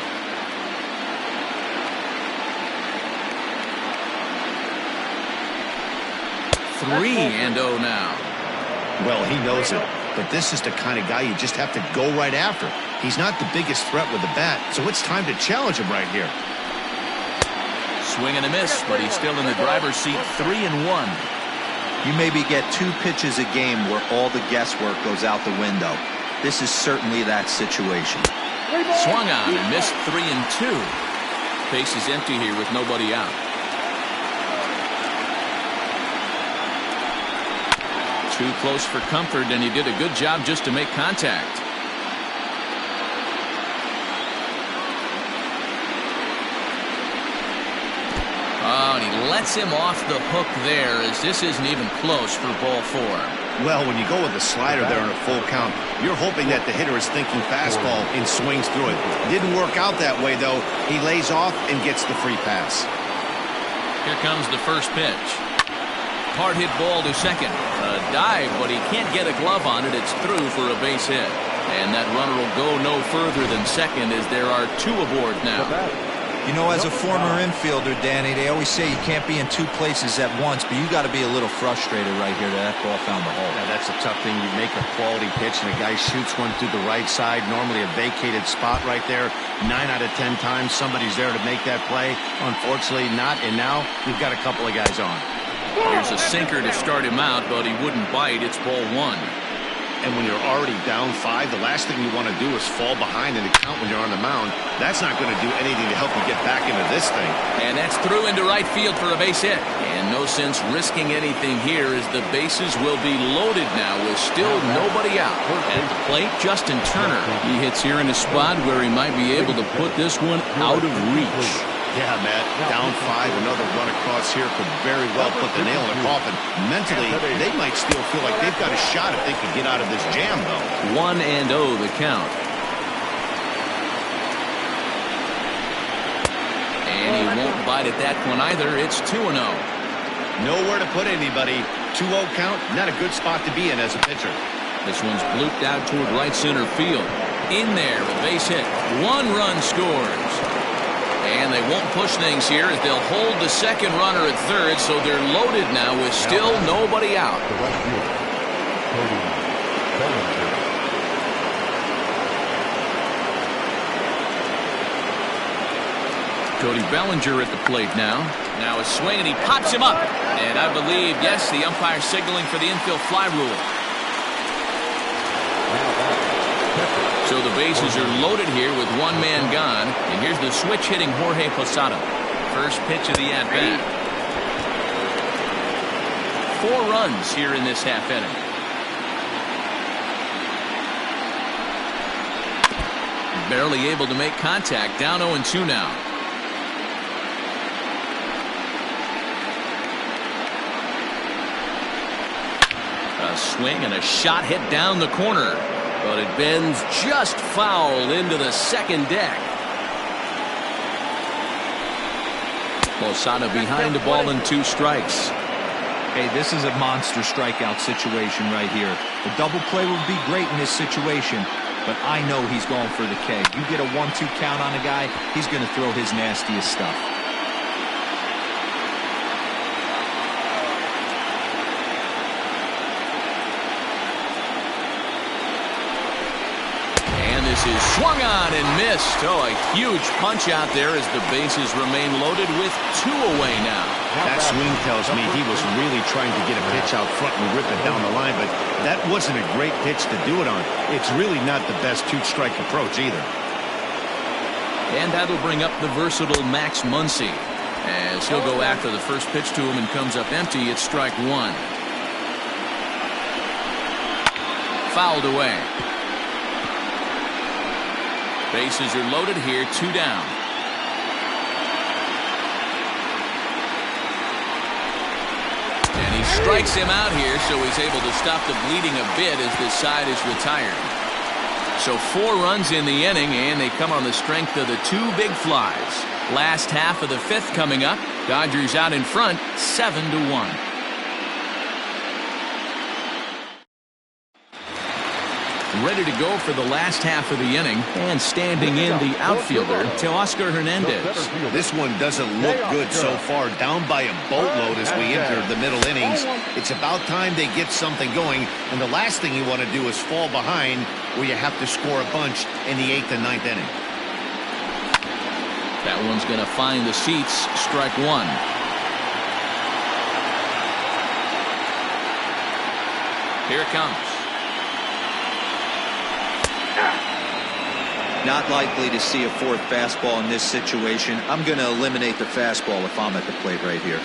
Three and 0 now. Well, he knows it, but this is the kind of guy you just have to go right after. He's not the biggest threat with the bat, so it's time to challenge him right here. Swing and a miss, but he's still in the driver's seat. 3-1. You maybe get 2 pitches a game where all the guesswork goes out the window. This is certainly that situation. Swung on and missed. 3-2. Base is empty here with nobody out. Too close for comfort, and he did a good job just to make contact. Oh, and he lets him off the hook there, as this isn't even close for ball 4. Well, when you go with a slider there in a full count, you're hoping that the hitter is thinking fastball and swings through it. Didn't work out that way, though. He lays off and gets the free pass. Here comes the first pitch. Hard hit ball to second. A dive, but he can't get a glove on it. It's through for a base hit. And that runner will go no further than second, as there are 2 aboard now. You know, as a former infielder, Danny, they always say you can't be in 2 places at once, but you got to be a little frustrated right here that ball found the hole. Yeah, that's a tough thing. You make a quality pitch and a guy shoots one through the right side, normally a vacated spot right there. 9 out of 10 times somebody's there to make that play. Unfortunately not, and now we've got a couple of guys on. Here's a sinker to start him out, but he wouldn't bite. It's ball 1. And when you're already down 5, the last thing you want to do is fall behind in the count when you're on the mound. That's not going to do anything to help you get back into this thing. And that's through into right field for a base hit. And no sense risking anything here, as the bases will be loaded now with still nobody out. At the plate, Justin Turner. He hits here in a spot where he might be able to put this one out of reach. Yeah, Matt, down 5, another run across here could very well put the nail in the coffin. Mentally, they might still feel like they've got a shot if they can get out of this jam, though. 1-0 the count. And he won't bite at that one either. It's 2-0. Nowhere to put anybody. 2-0 count, not a good spot to be in as a pitcher. This one's blooped out toward right center field. In there, a base hit. 1 run scores. And they won't push things here, as they'll hold the second runner at third, so they're loaded now with still nobody out. Cody Bellinger at the plate now. Now a swing, and he pops him up. And I believe, yes, the umpire signaling for the infield fly rule. So the bases are loaded here with 1 man gone. And here's the switch hitting Jorge Posada. First pitch of the at-bat. 4 runs here in this half inning. Barely able to make contact. Down 0-2 now. A swing and a shot hit down the corner. But it bends just foul into the second deck. Posada behind the ball and 2 strikes. Hey, this is a monster strikeout situation right here. The double play would be great in this situation, but I know he's going for the K. You get a 1-2 count on a guy, he's going to throw his nastiest stuff. Is swung on and missed. Oh, a huge punch out there as the bases remain loaded with 2 away now. That swing tells me he was really trying to get a pitch out front and rip it down the line, but that wasn't a great pitch to do it on. It's really not the best two-strike approach either. And that'll bring up the versatile Max Muncy, as he'll go after the first pitch to him and comes up empty. It's strike one. Fouled away. Bases are loaded here, 2 down. And he strikes him out here, so he's able to stop the bleeding a bit as this side is retired. So 4 runs in the inning, and they come on the strength of the 2 big flies. Last half of the 5th coming up. Dodgers out in front, 7-1. Ready to go for the last half of the inning, and standing in the outfielder, Teoscar Hernandez. This one doesn't look good so far, down by a boatload as we enter the middle innings. It's about time they get something going, and the last thing you want to do is fall behind where you have to score a bunch in the 8th and 9th inning. That one's going to find the seats, strike one. Here it comes. Not likely to see a 4th fastball in this situation. I'm going to eliminate the fastball if I'm at the plate right here.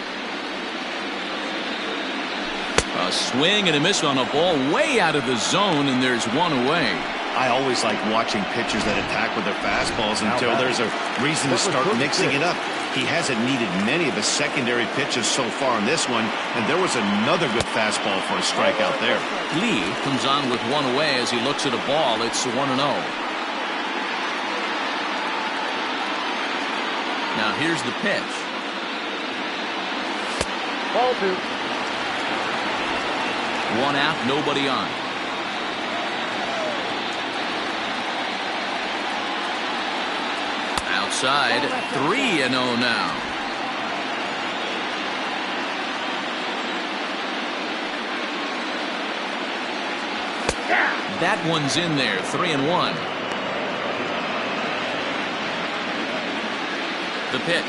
A swing and a miss on a ball way out of the zone, and there's one away. I always like watching pitchers that attack with their fastballs until there's a reason to start mixing it up. He hasn't needed many of his secondary pitches so far in this one, and there was another good fastball for a strikeout there. Lee comes on with one away as he looks at a ball. It's 1-0. Now here's the pitch. Ball 2. 1 out, nobody on. Outside, 3-0 now. That one's in there, 3-1. The pitch.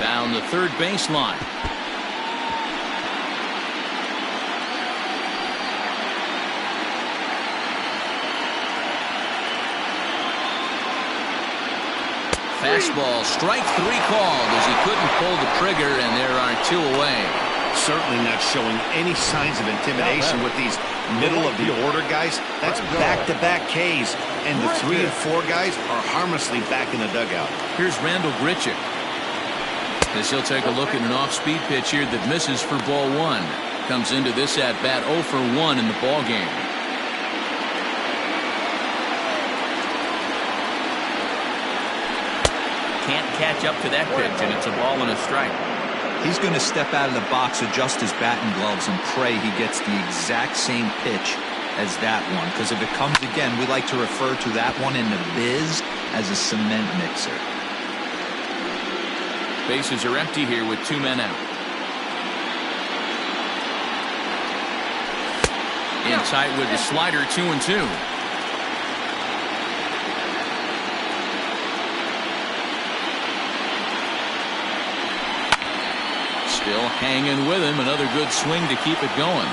Down the third baseline. Fastball, strike 3 called as he couldn't pull the trigger, and there are 2 away. Certainly not showing any signs of intimidation with these middle of the order guys. That's back-to-back Ks, and the 3 and 4 guys are harmlessly back in the dugout. Here's Randall Grichuk, as he'll take a look at an off-speed pitch here that misses for ball 1. Comes into this at-bat 0 for 1 in the ball game. Can't catch up to that pitch, and it's a ball and a strike. He's going to step out of the box, adjust his bat and gloves, and pray he gets the exact same pitch as that one. Because if it comes again, we like to refer to that one in the biz as a cement mixer. Bases are empty here with 2 men out. In tight with the slider, 2-2. Still hanging with him. Another good swing to keep it going.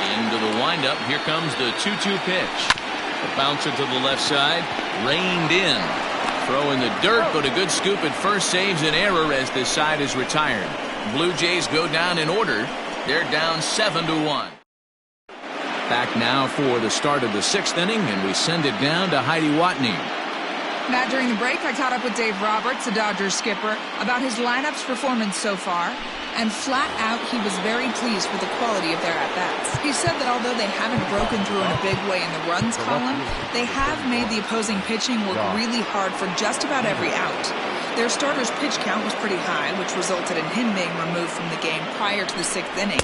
Into the windup. Here comes the 2-2 pitch. A bouncer to the left side. Reined in. Throw in the dirt, but a good scoop at first saves an error as this side is retired. Blue Jays go down in order. They're down 7-1. Back now for the start of the 6th inning, and we send it down to Heidi Watney. Matt, during the break, I caught up with Dave Roberts, the Dodgers skipper, about his lineup's performance so far, and flat out, he was very pleased with the quality of their at-bats. He said that although they haven't broken through in a big way in the runs column, they have made the opposing pitching work really hard for just about every out. Their starter's pitch count was pretty high, which resulted in him being removed from the game prior to the 6th inning.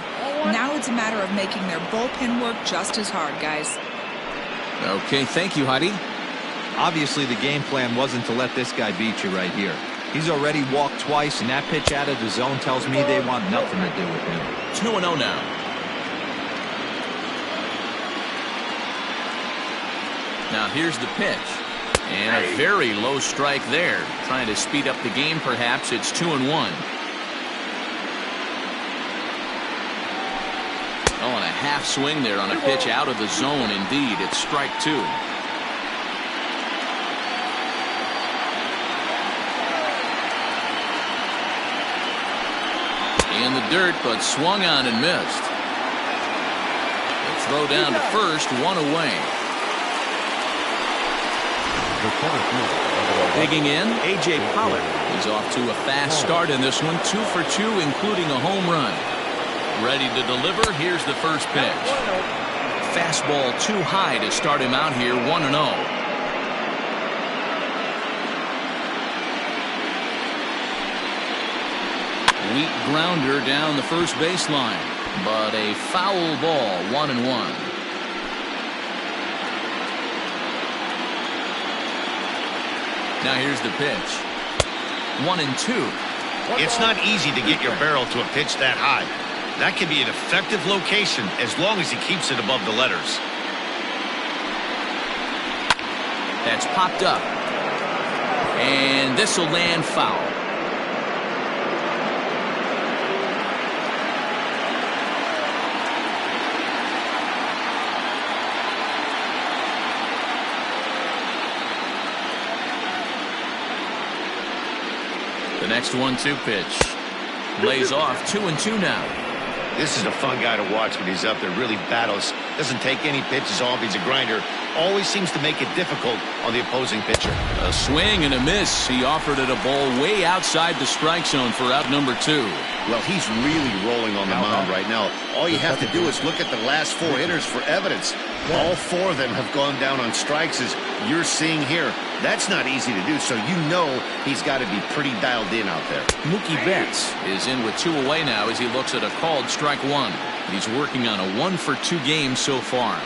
Now it's a matter of making their bullpen work just as hard, guys. Okay, thank you, Heidi. Obviously, the game plan wasn't to let this guy beat you right here. He's already walked twice, and that pitch out of the zone tells me they want nothing to do with him. 2-0 now. Now here's the pitch. And a very low strike there. Trying to speed up the game, perhaps. It's 2-1. Oh, and a half swing there on a pitch out of the zone. Indeed, it's strike 2. In the dirt, but swung on and missed. The throw down to first, 1 away. Digging in, A.J. Pollock. He's off to a fast start in this one, 2 for 2, including a home run. Ready to deliver. Here's the first pitch. Fastball too high to start him out here, 1-0. Weak grounder down the first baseline, but a foul ball, 1-1. Now here's the pitch. 1-2. It's not easy to get your barrel to a pitch that high. That can be an effective location as long as he keeps it above the letters. That's popped up. And this will land foul. The next 1-2 pitch. Lays off, 2-2 now. This is a fun guy to watch when he's up there. Really battles. Doesn't take any pitches off. He's a grinder. Always seems to make it difficult on the opposing pitcher. A swing and a miss. He offered it a ball way outside the strike zone for out number 2. Well, he's really rolling on the mound right now. All you have to do is look at the last 4 hitters for evidence. All 4 of them have gone down on strikes, as you're seeing here. That's not easy to do, so you know he's got to be pretty dialed in out there. Mookie Betts is in with 2 away now as he looks at a called strike 1. He's working on a 1 for 2 game so far.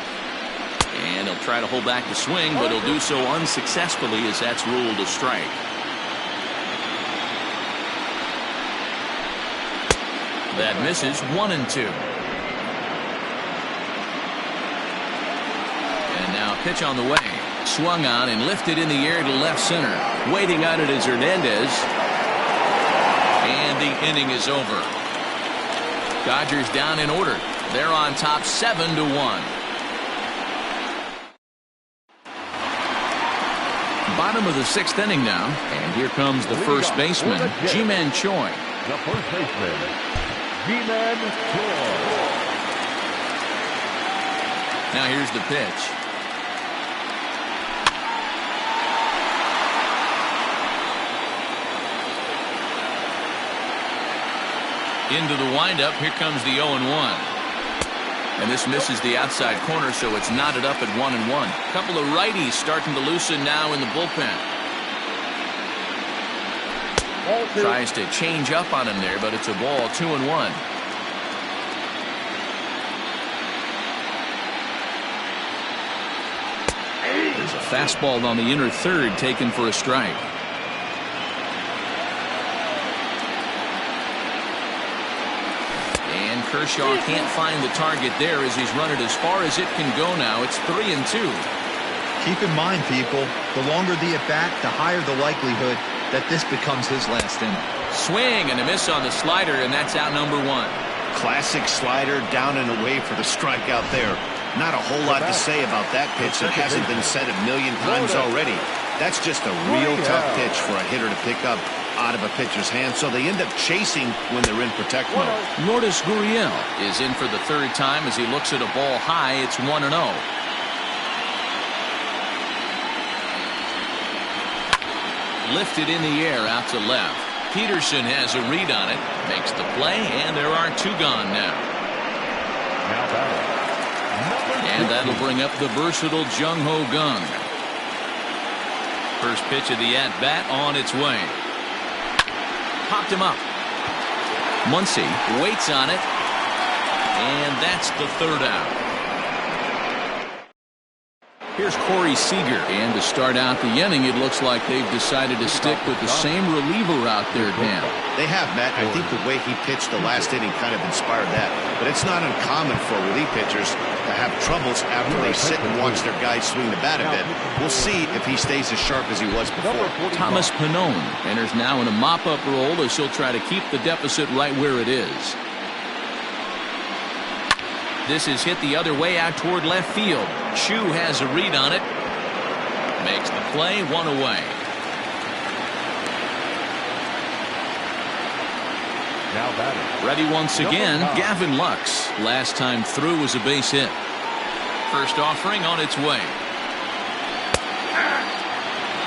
And he'll try to hold back the swing, but he'll do so unsuccessfully as that's ruled a strike. That misses, 1-2. And now pitch on the way. Swung on and lifted in the air to left center. Waiting on it is Hernandez. And the inning is over. Dodgers down in order. They're on top 7-1. Bottom of the 6th inning now. And here comes the first baseman, Ji-Man Choi. The first baseman, Ji-Man Choi. Now here's the pitch. Into the windup. Here comes the 0-1. And this misses the outside corner, so it's knotted up at 1-1. Couple of righties starting to loosen now in the bullpen. Tries to change up on him there, but it's a ball, 2-1. There's a fastball on the inner third taken for a strike. Kershaw can't find the target there as he's run it as far as it can go now. It's 3-2. Keep in mind, people, the longer the at-bat, the higher the likelihood that this becomes his last inning. Swing and a miss on the slider, and that's out number 1. Classic slider, down and away for the strikeout there. Not a whole lot to say about that pitch that hasn't been said a million times already. That's just a real tough pitch for a hitter to pick up out of a pitcher's hand, so they end up chasing when they're in protect mode. Lourdes Gurriel is in for the 3rd time as he looks at a ball high. It's 1-0. Lifted in the air out to left. Peterson has a read on it, makes the play, and there are 2 gone now. And that'll bring up the versatile Jung-Ho Kang. First pitch of the at-bat on its way. Popped him up. Muncy waits on it, and that's the 3rd out. Here's Corey Seager, and to start out the inning, it looks like they've decided to stick with the same reliever out there, Dan. They have, Matt. I think the way he pitched the last inning kind of inspired that, but it's not uncommon for relief pitchers to have troubles after they sit and watch their guys swing the bat a bit. We'll see if he stays as sharp as he was before. Thomas Pannone enters now in a mop-up role as he'll try to keep the deficit right where it is. This is hit the other way out toward left field. Chu has a read on it. Makes the play, 1 away. Now batting. Ready once again, Gavin Lux. Last time through was a base hit. First offering on its way.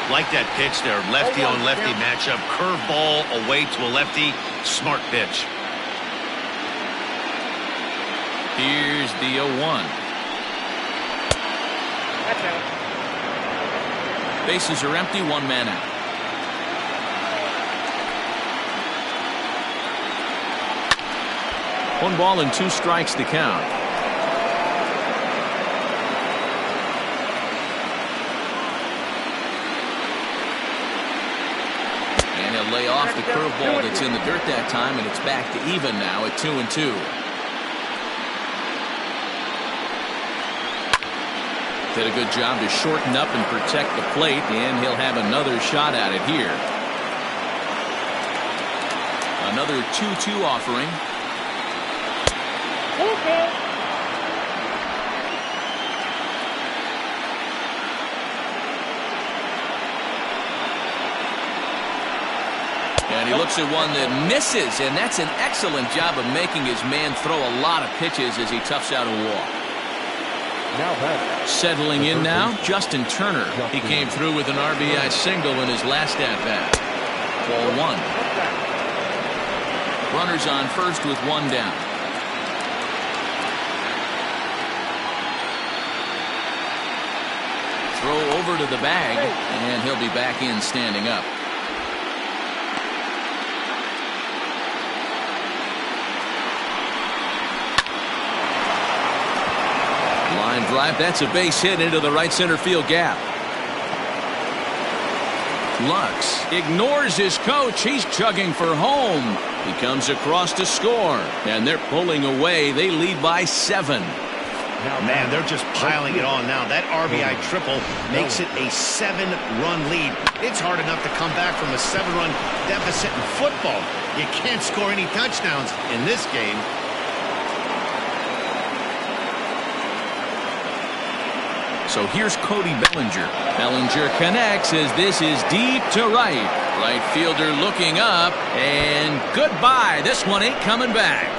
Like that pitch there, lefty on lefty matchup. Curveball away to a lefty. Smart pitch. Here's the 0-1. That's out. Bases are empty, 1 man out. One ball and 2 strikes to count. And he'll lay off the curveball that's in the dirt that time, and it's back to even now at 2-2. Did a good job to shorten up and protect the plate, and he'll have another shot at it here. Another 2-2 offering. Okay. And he looks at one that misses, and that's an excellent job of making his man throw a lot of pitches as he toughs out a walk. Now batting. Settling in now, Justin Turner. He came through with an RBI single in his last at-bat. Ball 1. Runners on first with 1 down. Throw over to the bag, and he'll be back in standing up. Line drive, that's a base hit into the right center field gap. Lux ignores his coach. He's chugging for home. He comes across to score, and they're pulling away. They lead by 7. Man, they're just piling it on now. That RBI triple makes it a 7-run lead. It's hard enough to come back from a 7-run deficit in football. You can't score any touchdowns in this game. So here's Cody Bellinger. Bellinger connects as this is deep to right. Right fielder looking up, and goodbye. This one ain't coming back.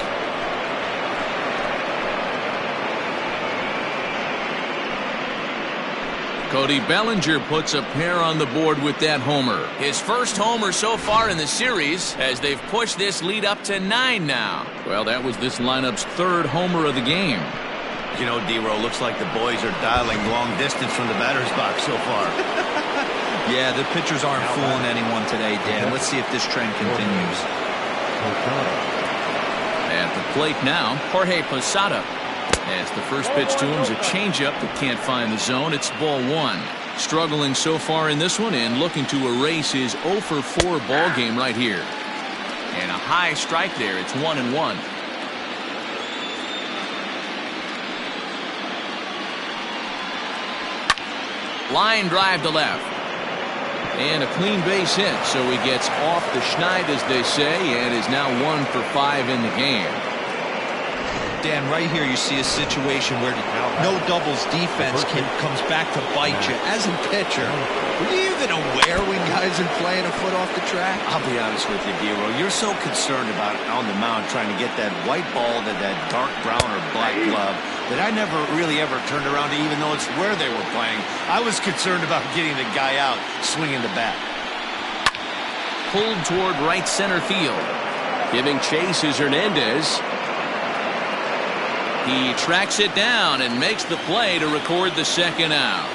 Cody Bellinger puts a pair on the board with that homer. His first homer so far in the series as they've pushed this lead up to 9 now. Well, that was this lineup's 3rd homer of the game. You know, D-Row, looks like the boys are dialing long distance from the batter's box so far. Yeah, the pitchers aren't fooling anyone today, Dan. Let's see if this trend continues. At the plate now, Jorge Posada. As the first pitch to him is a changeup that can't find the zone. It's ball 1. Struggling so far in this one and looking to erase his 0-for-4 ball game right here. And a high strike there. It's 1-1. Line drive to left. And a clean base hit, so he gets off the schneid, as they say, and is now 1 for 5 in the game. Dan, right here you see a situation where no doubles defense comes back to bite you. As a pitcher, were you even aware when guys are playing a foot off the track? I'll be honest with you, D-Row. You're so concerned about on the mound trying to get that white ball to that dark brown or black glove that I never really ever turned around to even know it's where they were playing. I was concerned about getting the guy out swinging the bat. Pulled toward right center field. Giving chase is Hernandez. He tracks it down and makes the play to record the 2nd out.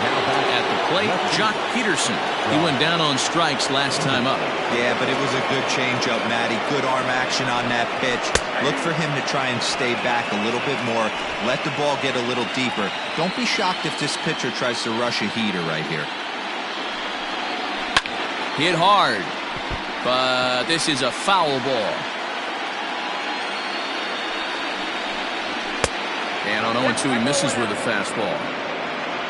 At the plate, Jock Peterson. He went down on strikes last time up. Yeah, but it was a good changeup, Matty. Good arm action on that pitch. Look for him to try and stay back a little bit more. Let the ball get a little deeper. Don't be shocked if this pitcher tries to rush a heater right here. Hit hard, but this is a foul ball. And on 0-2, he misses with a fastball.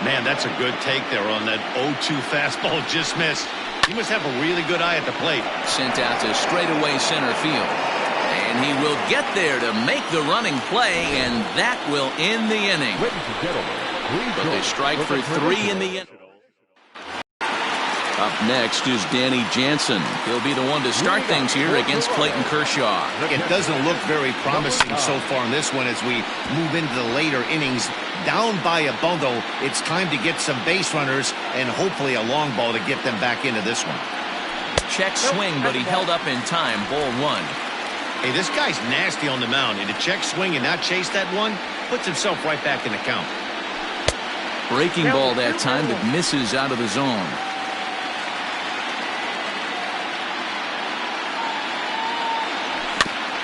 Man, that's a good take there on that 0-2 fastball just missed. He must have a really good eye at the plate. Sent out to straightaway center field. And he will get there to make the running play, and that will end the inning. Ladies and gentlemen, But they strike for 3 in the inning. Up next is Danny Jansen. He'll be the one to start things here against Clayton Kershaw. It doesn't look very promising so far in this one as we move into the later innings. Down by a bundle, it's time to get some base runners and hopefully a long ball to get them back into this one. Check swing, but he held up in time. Ball 1. Hey, this guy's nasty on the mound. And to check swing and not chase that one, puts himself right back in the count. Breaking ball that time that misses out of the zone.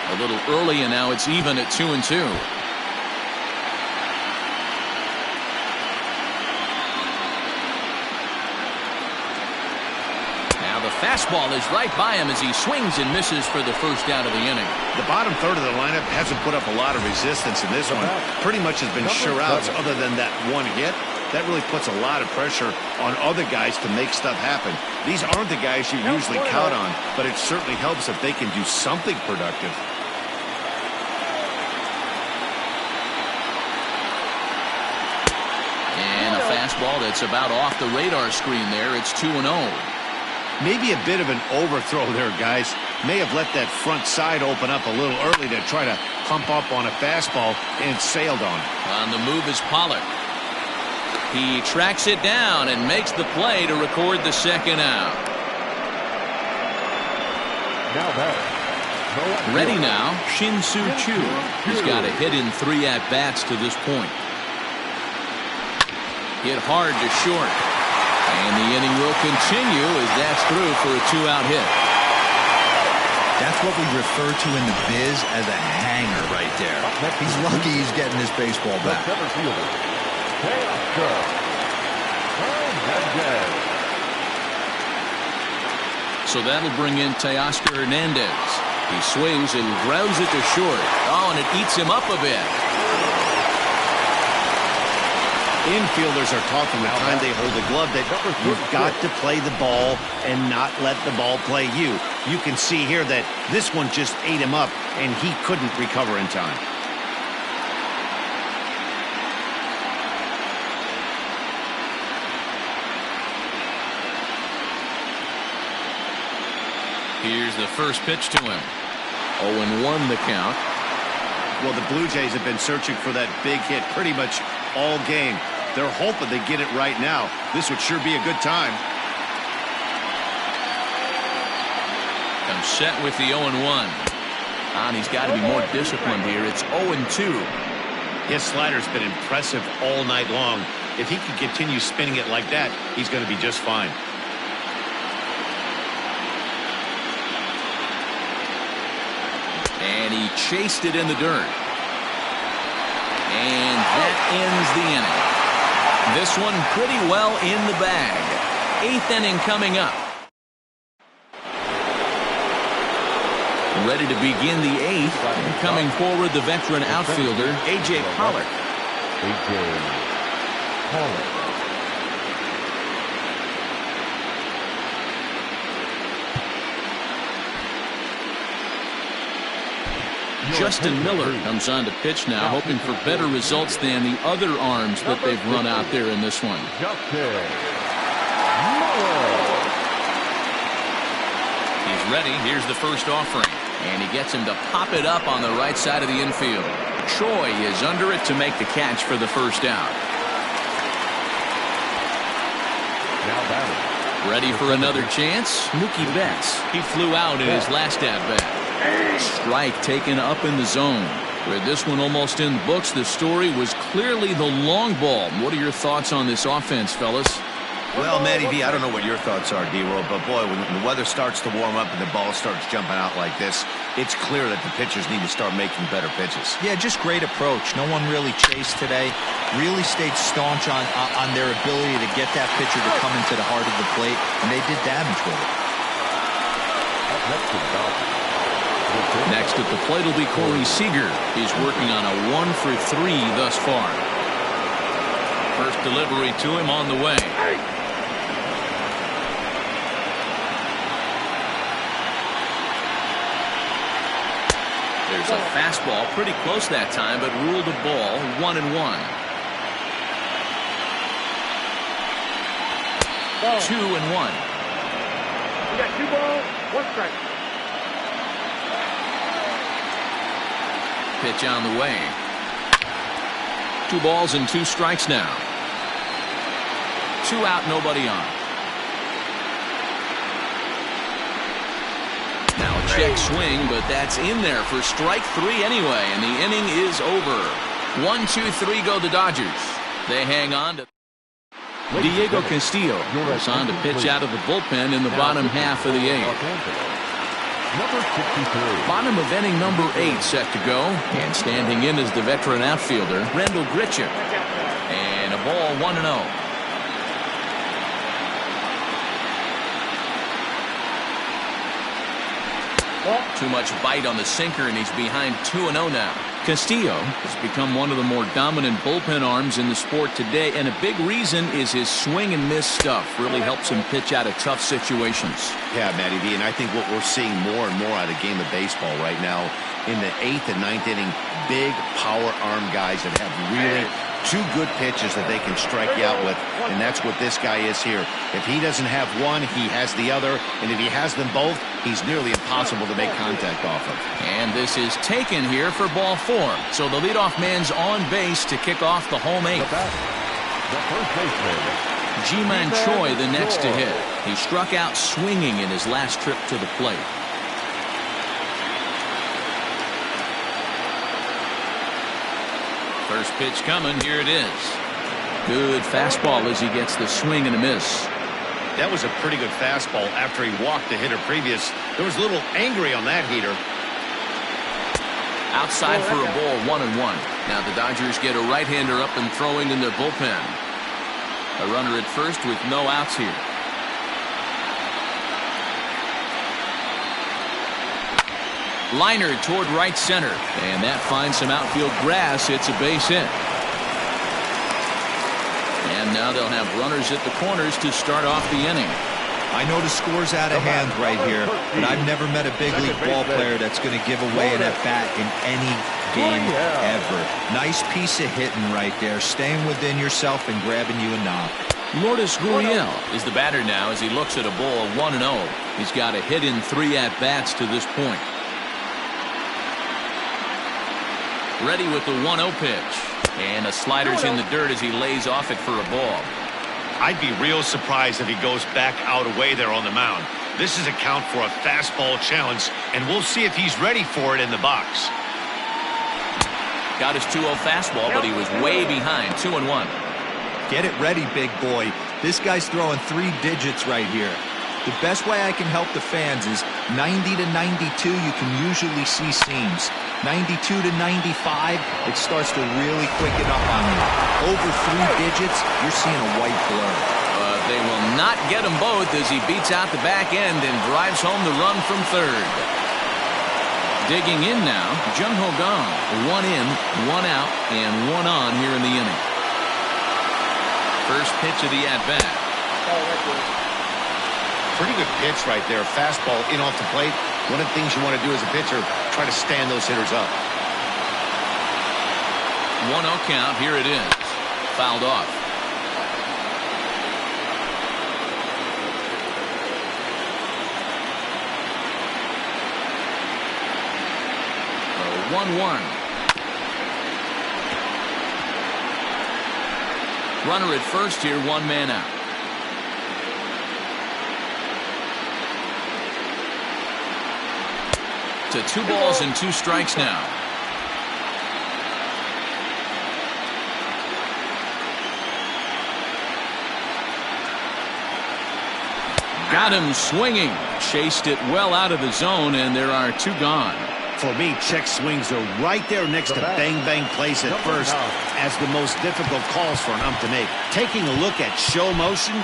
A little early, and now it's even at 2-2. Now the fastball is right by him as he swings and misses for the first out of the inning. The bottom third of the lineup hasn't put up a lot of resistance in this one. Pretty much has been sure outs other than that one hit. That really puts a lot of pressure on other guys to make stuff happen. These aren't the guys you usually count on, but it certainly helps if they can do something productive. And a fastball that's about off the radar screen there. It's 2-0. Maybe a bit of an overthrow there, guys. May have let that front side open up a little early to try to pump up on a fastball and sailed on it. On the move is Pollard. He tracks it down and makes the play to record the second out. Now batter. Ready now, Shin-Soo Choo. He's got a hit in 3 at-bats to this point. Hit hard to short. And the inning will continue as that's through for a 2-out hit. That's what we refer to in the biz as a hanger right there. He's lucky he's getting this baseball back. So that'll bring in Teoscar Hernandez. He swings and grounds it to short. Oh, and it eats him up a bit. Infielders are talking the time they hold the glove that you've got to play the ball and not let the ball play you. You can see here that this one just ate him up and he couldn't recover in time. Here's the first pitch to him. 0-1 the count. Well, the Blue Jays have been searching for that big hit pretty much all game. They're hoping they get it right now. This would sure be a good time. Comes set with the 0-1. And he's got to be more disciplined here. It's 0-2. His slider's been impressive all night long. If he can continue spinning it like that, he's going to be just fine. And he chased it in the dirt. And that ends the inning. This one pretty well in the bag. 8th inning coming up. Ready to begin the 8th. And coming forward, the veteran outfielder, A.J. Pollard. A.J. Pollard. Justin Miller comes on to pitch now, hoping for better results than the other arms that they've run out there in this one. He's ready. Here's the first offering. And he gets him to pop it up on the right side of the infield. Choi is under it to make the catch for the first out. Now batting. Ready for another chance? Mookie Betts. He flew out in his last at-bat. Strike taken up in the zone. With this one almost in the books, the story was clearly the long ball. What are your thoughts on this offense, fellas? Well, Matty V, I don't know what your thoughts are, D-Roll, but boy, when the weather starts to warm up and the ball starts jumping out like this, it's clear that the pitchers need to start making better pitches. Yeah, just great approach. No one really chased today. Really stayed staunch on their ability to get that pitcher to come into the heart of the plate, and they did damage with it. Up next is Dodgers. Next at the plate will be Corey Seager. He's working on a 1 for 3 thus far. First delivery to him on the way. There's a fastball pretty close that time, but ruled a ball 1-1. 2-1. You got 2 balls, 1 strike. Pitch on the way. 2 balls and 2 strikes now. 2 out, nobody on. Now check swing, but that's in there for strike 3 anyway, and the inning is over. 1, 2, 3 go the Dodgers. They hang on to Diego Castillo goes on to pitch out of the bullpen in the bottom half of the 8th. Number 63. Bottom of inning number 8 set to go, and standing in is the veteran outfielder Randall Grichuk. And a ball 1-0. Too much bite on the sinker, and he's behind 2-0 now. Castillo has become one of the more dominant bullpen arms in the sport today, and a big reason is his swing and miss stuff. Really helps him pitch out of tough situations. Yeah, Matty V, and I think what we're seeing more and more out of game of baseball right now in the 8th and 9th inning, big power arm guys that have really 2 good pitches that they can strike you out with, and that's what this guy is here. If he doesn't have one, he has the other, and if he has them both, he's nearly impossible to make contact off of. And this is taken here for ball 4. So the leadoff man's on base to kick off the home 8th. The first baseman, Ji-Man Choi the next to hit. He struck out swinging in his last trip to the plate. First pitch coming. Here it is. Good fastball as he gets the swing and a miss. That was a pretty good fastball after he walked the hitter previous. There was a little angry on that heater. Outside for a ball 1-1. Now the Dodgers get a right-hander up and throwing in the bullpen. A runner at first with no outs here. Liner toward right center, and that finds some outfield grass. It's a base hit. And now they'll have runners at the corners to start off the inning. I know the score's out of hand right here, but I've never met a big league ball player that's going to give away an at-bat in any game ever. Nice piece of hitting right there, staying within yourself and grabbing you a knock. Lourdes Gurriel is the batter now as he looks at a ball 1-0. He's got a hit in 3 at-bats to this point. Ready with the 1-0 pitch. And a slider's in the dirt as he lays off it for a ball. I'd be real surprised if he goes back out away there on the mound. This is a count for a fastball challenge, and we'll see if he's ready for it in the box. Got his 2-0 fastball, but he was way behind. 2-1. Get it ready, big boy. This guy's throwing 3 digits right here. The best way I can help the fans is 90 to 92, you can usually see seams. 92 to 95, it starts to really quicken up on you. Over 3 digits, you're seeing a white blur. They will not get them both as he beats out the back end and drives home the run from third. Digging in now, Jung-Ho Kang. 1 in, 1 out, and 1 on here in the inning. First pitch of the at-bat. Pretty good pitch right there. Fastball in off the plate. One of the things you want to do as a pitcher, try to stand those hitters up. 1-0 count. Here it is. Fouled off. So 1-1. Runner at first here, 1 man out. To 2 balls and 2 strikes now. Got him swinging. Chased it well out of the zone, and there are 2 gone. For me, check swings are right there next to bang-bang plays at first as the most difficult calls for an ump to make. Taking a look at show motion,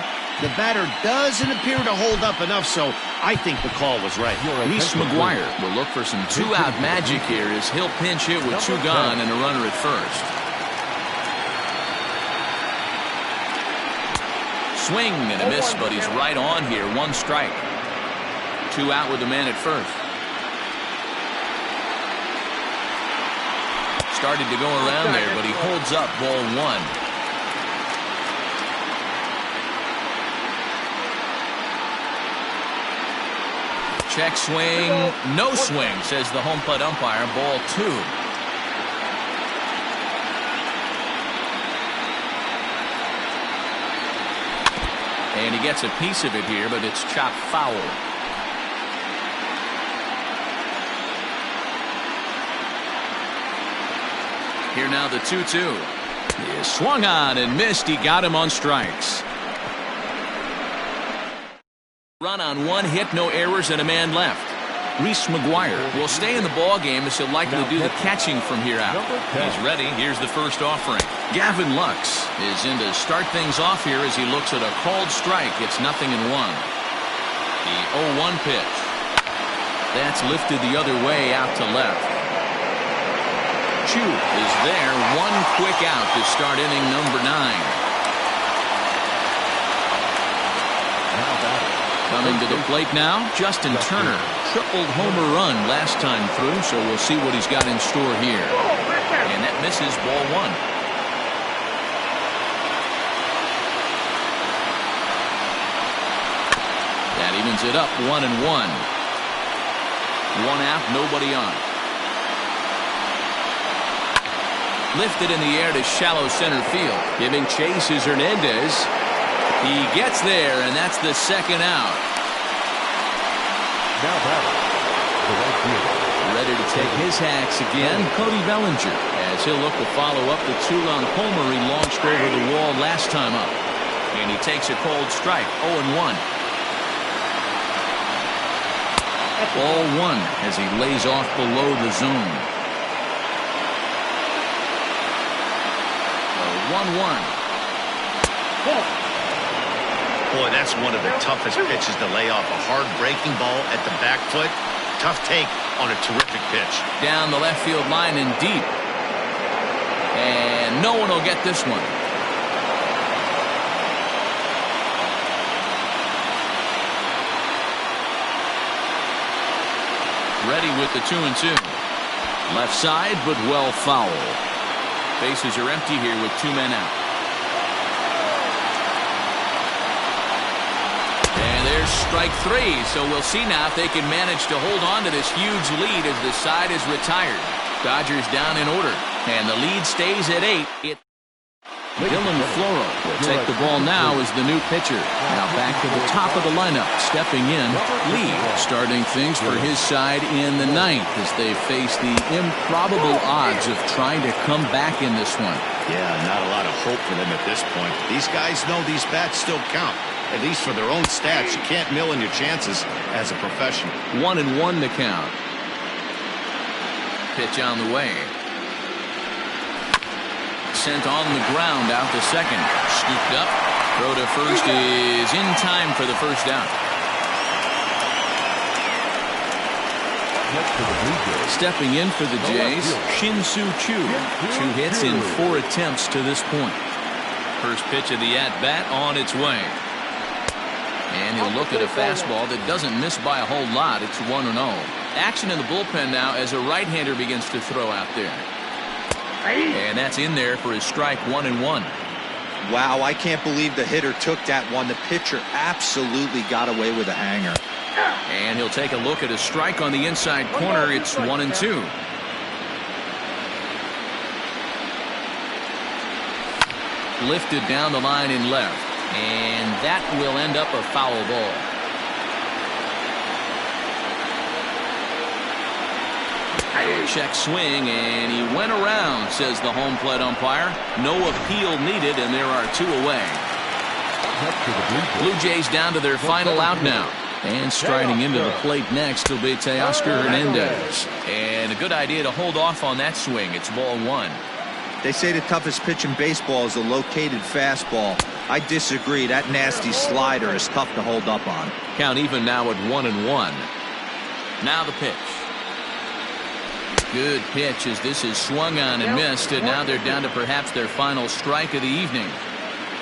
The batter doesn't appear to hold up enough, so I think the call was right. Reese McGuire will look for some two-out magic here as he'll pinch hit with two gone and a runner at first. Swing and a miss, but he's right on here. One strike. Two out with the man at first. Started to go around there, but he holds up ball one. Check swing, no swing, says the home plate umpire. Ball two. And he gets a piece of it here, but it's chopped foul. Here now the 2-2. He swung on and missed. He got him on strikes. Run on one hit, no errors, and a man left. Reese McGuire will stay in the ball game as he'll likely do the catching from here out. He's ready. Here's the first offering. Gavin Lux is in to start things off here as he looks at a called strike. It's 0-1. The 0-1 pitch. That's lifted the other way out to left. Chu is there. One quick out to start inning number 9. Coming to the plate now, Justin Turner. Tripled homer run last time through, so we'll see what he's got in store here. And that misses, ball one. That evens it up, 1-1. One out, nobody on. Lifted in the air to shallow center field. Giving chase is Hernandez. He gets there, and that's the second out. Now batting, the right fielder. Ready to take his hacks again, Cody Bellinger, as he'll look to follow up the two-run homer he launched over the wall last time up. And he takes a cold strike, 0-1. Ball one as he lays off below the zone. 1-1. Boy, that's one of the toughest pitches to lay off. A hard breaking ball at the back foot. Tough take on a terrific pitch. Down the left field line and deep. And no one will get this one. Ready with the 2-2. Left side, but well foul. Bases are empty here with two men out. And there's strike three, so we'll see now if they can manage to hold on to this huge lead as the side is retired. Dodgers down in order, and the lead stays at 8. Dylan Floro will take the ball now as the new pitcher. Now back to the top of the lineup, stepping in, Lee, starting things for his side in the 9th as they face the improbable odds of trying to come back in this one. Yeah, not a lot of hope for them at this point. These guys know these bats still count. At least for their own stats, you can't mill in your chances as a professional. 1-1 to count. Pitch on the way. Sent on the ground out to second. Scooped up. Throw to first is in time for the first out. Stepping in for the Jays, Shin-Soo Choo. 2 hits in 4 attempts to this point. First pitch of the at-bat on its way. And he'll look at a fastball that doesn't miss by a whole lot. It's 1-0. Action in the bullpen now as a right-hander begins to throw out there. And that's in there for his strike, 1-1. Wow, I can't believe the hitter took that one. The pitcher absolutely got away with a hanger. And he'll take a look at a strike on the inside corner. It's 1-2. Lifted down the line in left. And that will end up a foul ball. Check swing, and he went around, says the home plate umpire. No appeal needed, and there are 2 away. Blue Jays down to their final out now. And striding into the plate next will be Teoscar Hernandez. And a good idea to hold off on that swing. It's ball 1. They say the toughest pitch in baseball is a located fastball. I disagree. That nasty slider is tough to hold up on. Count even now at 1-1. Now the pitch. Good pitch as this is swung on and missed, and now they're down to perhaps their final strike of the evening.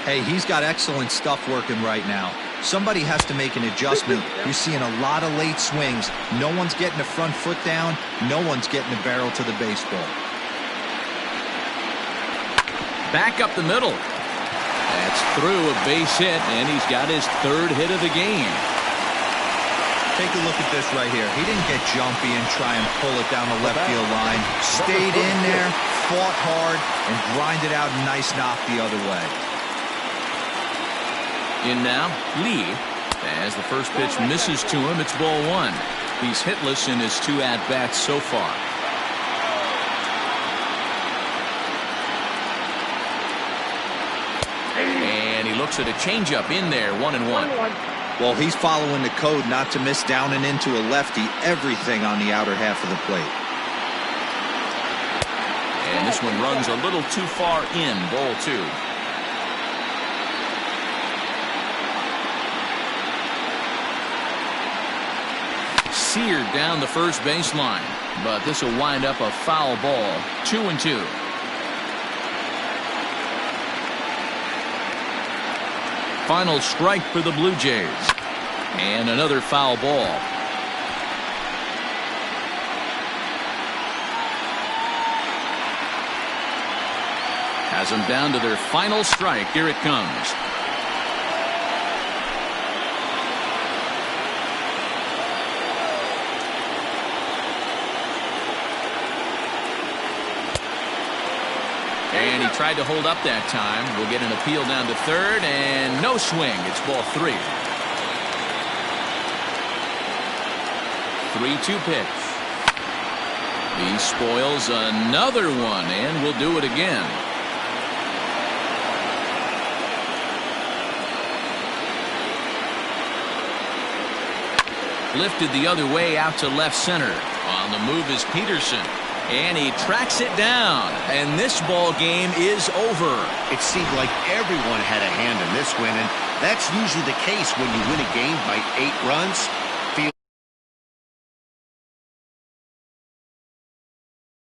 Hey, he's got excellent stuff working right now. Somebody has to make an adjustment. You're seeing a lot of late swings. No one's getting the front foot down. No one's getting the barrel to the baseball. Back up the middle. That's through a base hit, and he's got his third hit of the game. Take a look at this right here. He didn't get jumpy and try and pull it down the left field line. Stayed in there, fought hard, and grinded out a nice knock the other way. In now, Lee. As the first pitch misses to him, it's ball one. He's hitless in his 2 at-bats so far. And he looks at a changeup in there, 1-1. Well, he's following the code not to miss down and into a lefty. Everything on the outer half of the plate. And this one runs a little too far in, ball 2. Seared down the first baseline, but this will wind up a foul ball. 2-2. Final strike for the Blue Jays. And another foul ball. Has them down to their final strike. Here it comes. And he tried to hold up that time. We'll get an appeal down to third, and no swing. It's ball 3. 3-2 pitch. He spoils another one, and will do it again. Lifted the other way out to left center. On the move is Peterson. And he tracks it down, and this ball game is over. It seemed like everyone had a hand in this win, and that's usually the case when you win a game by 8 runs.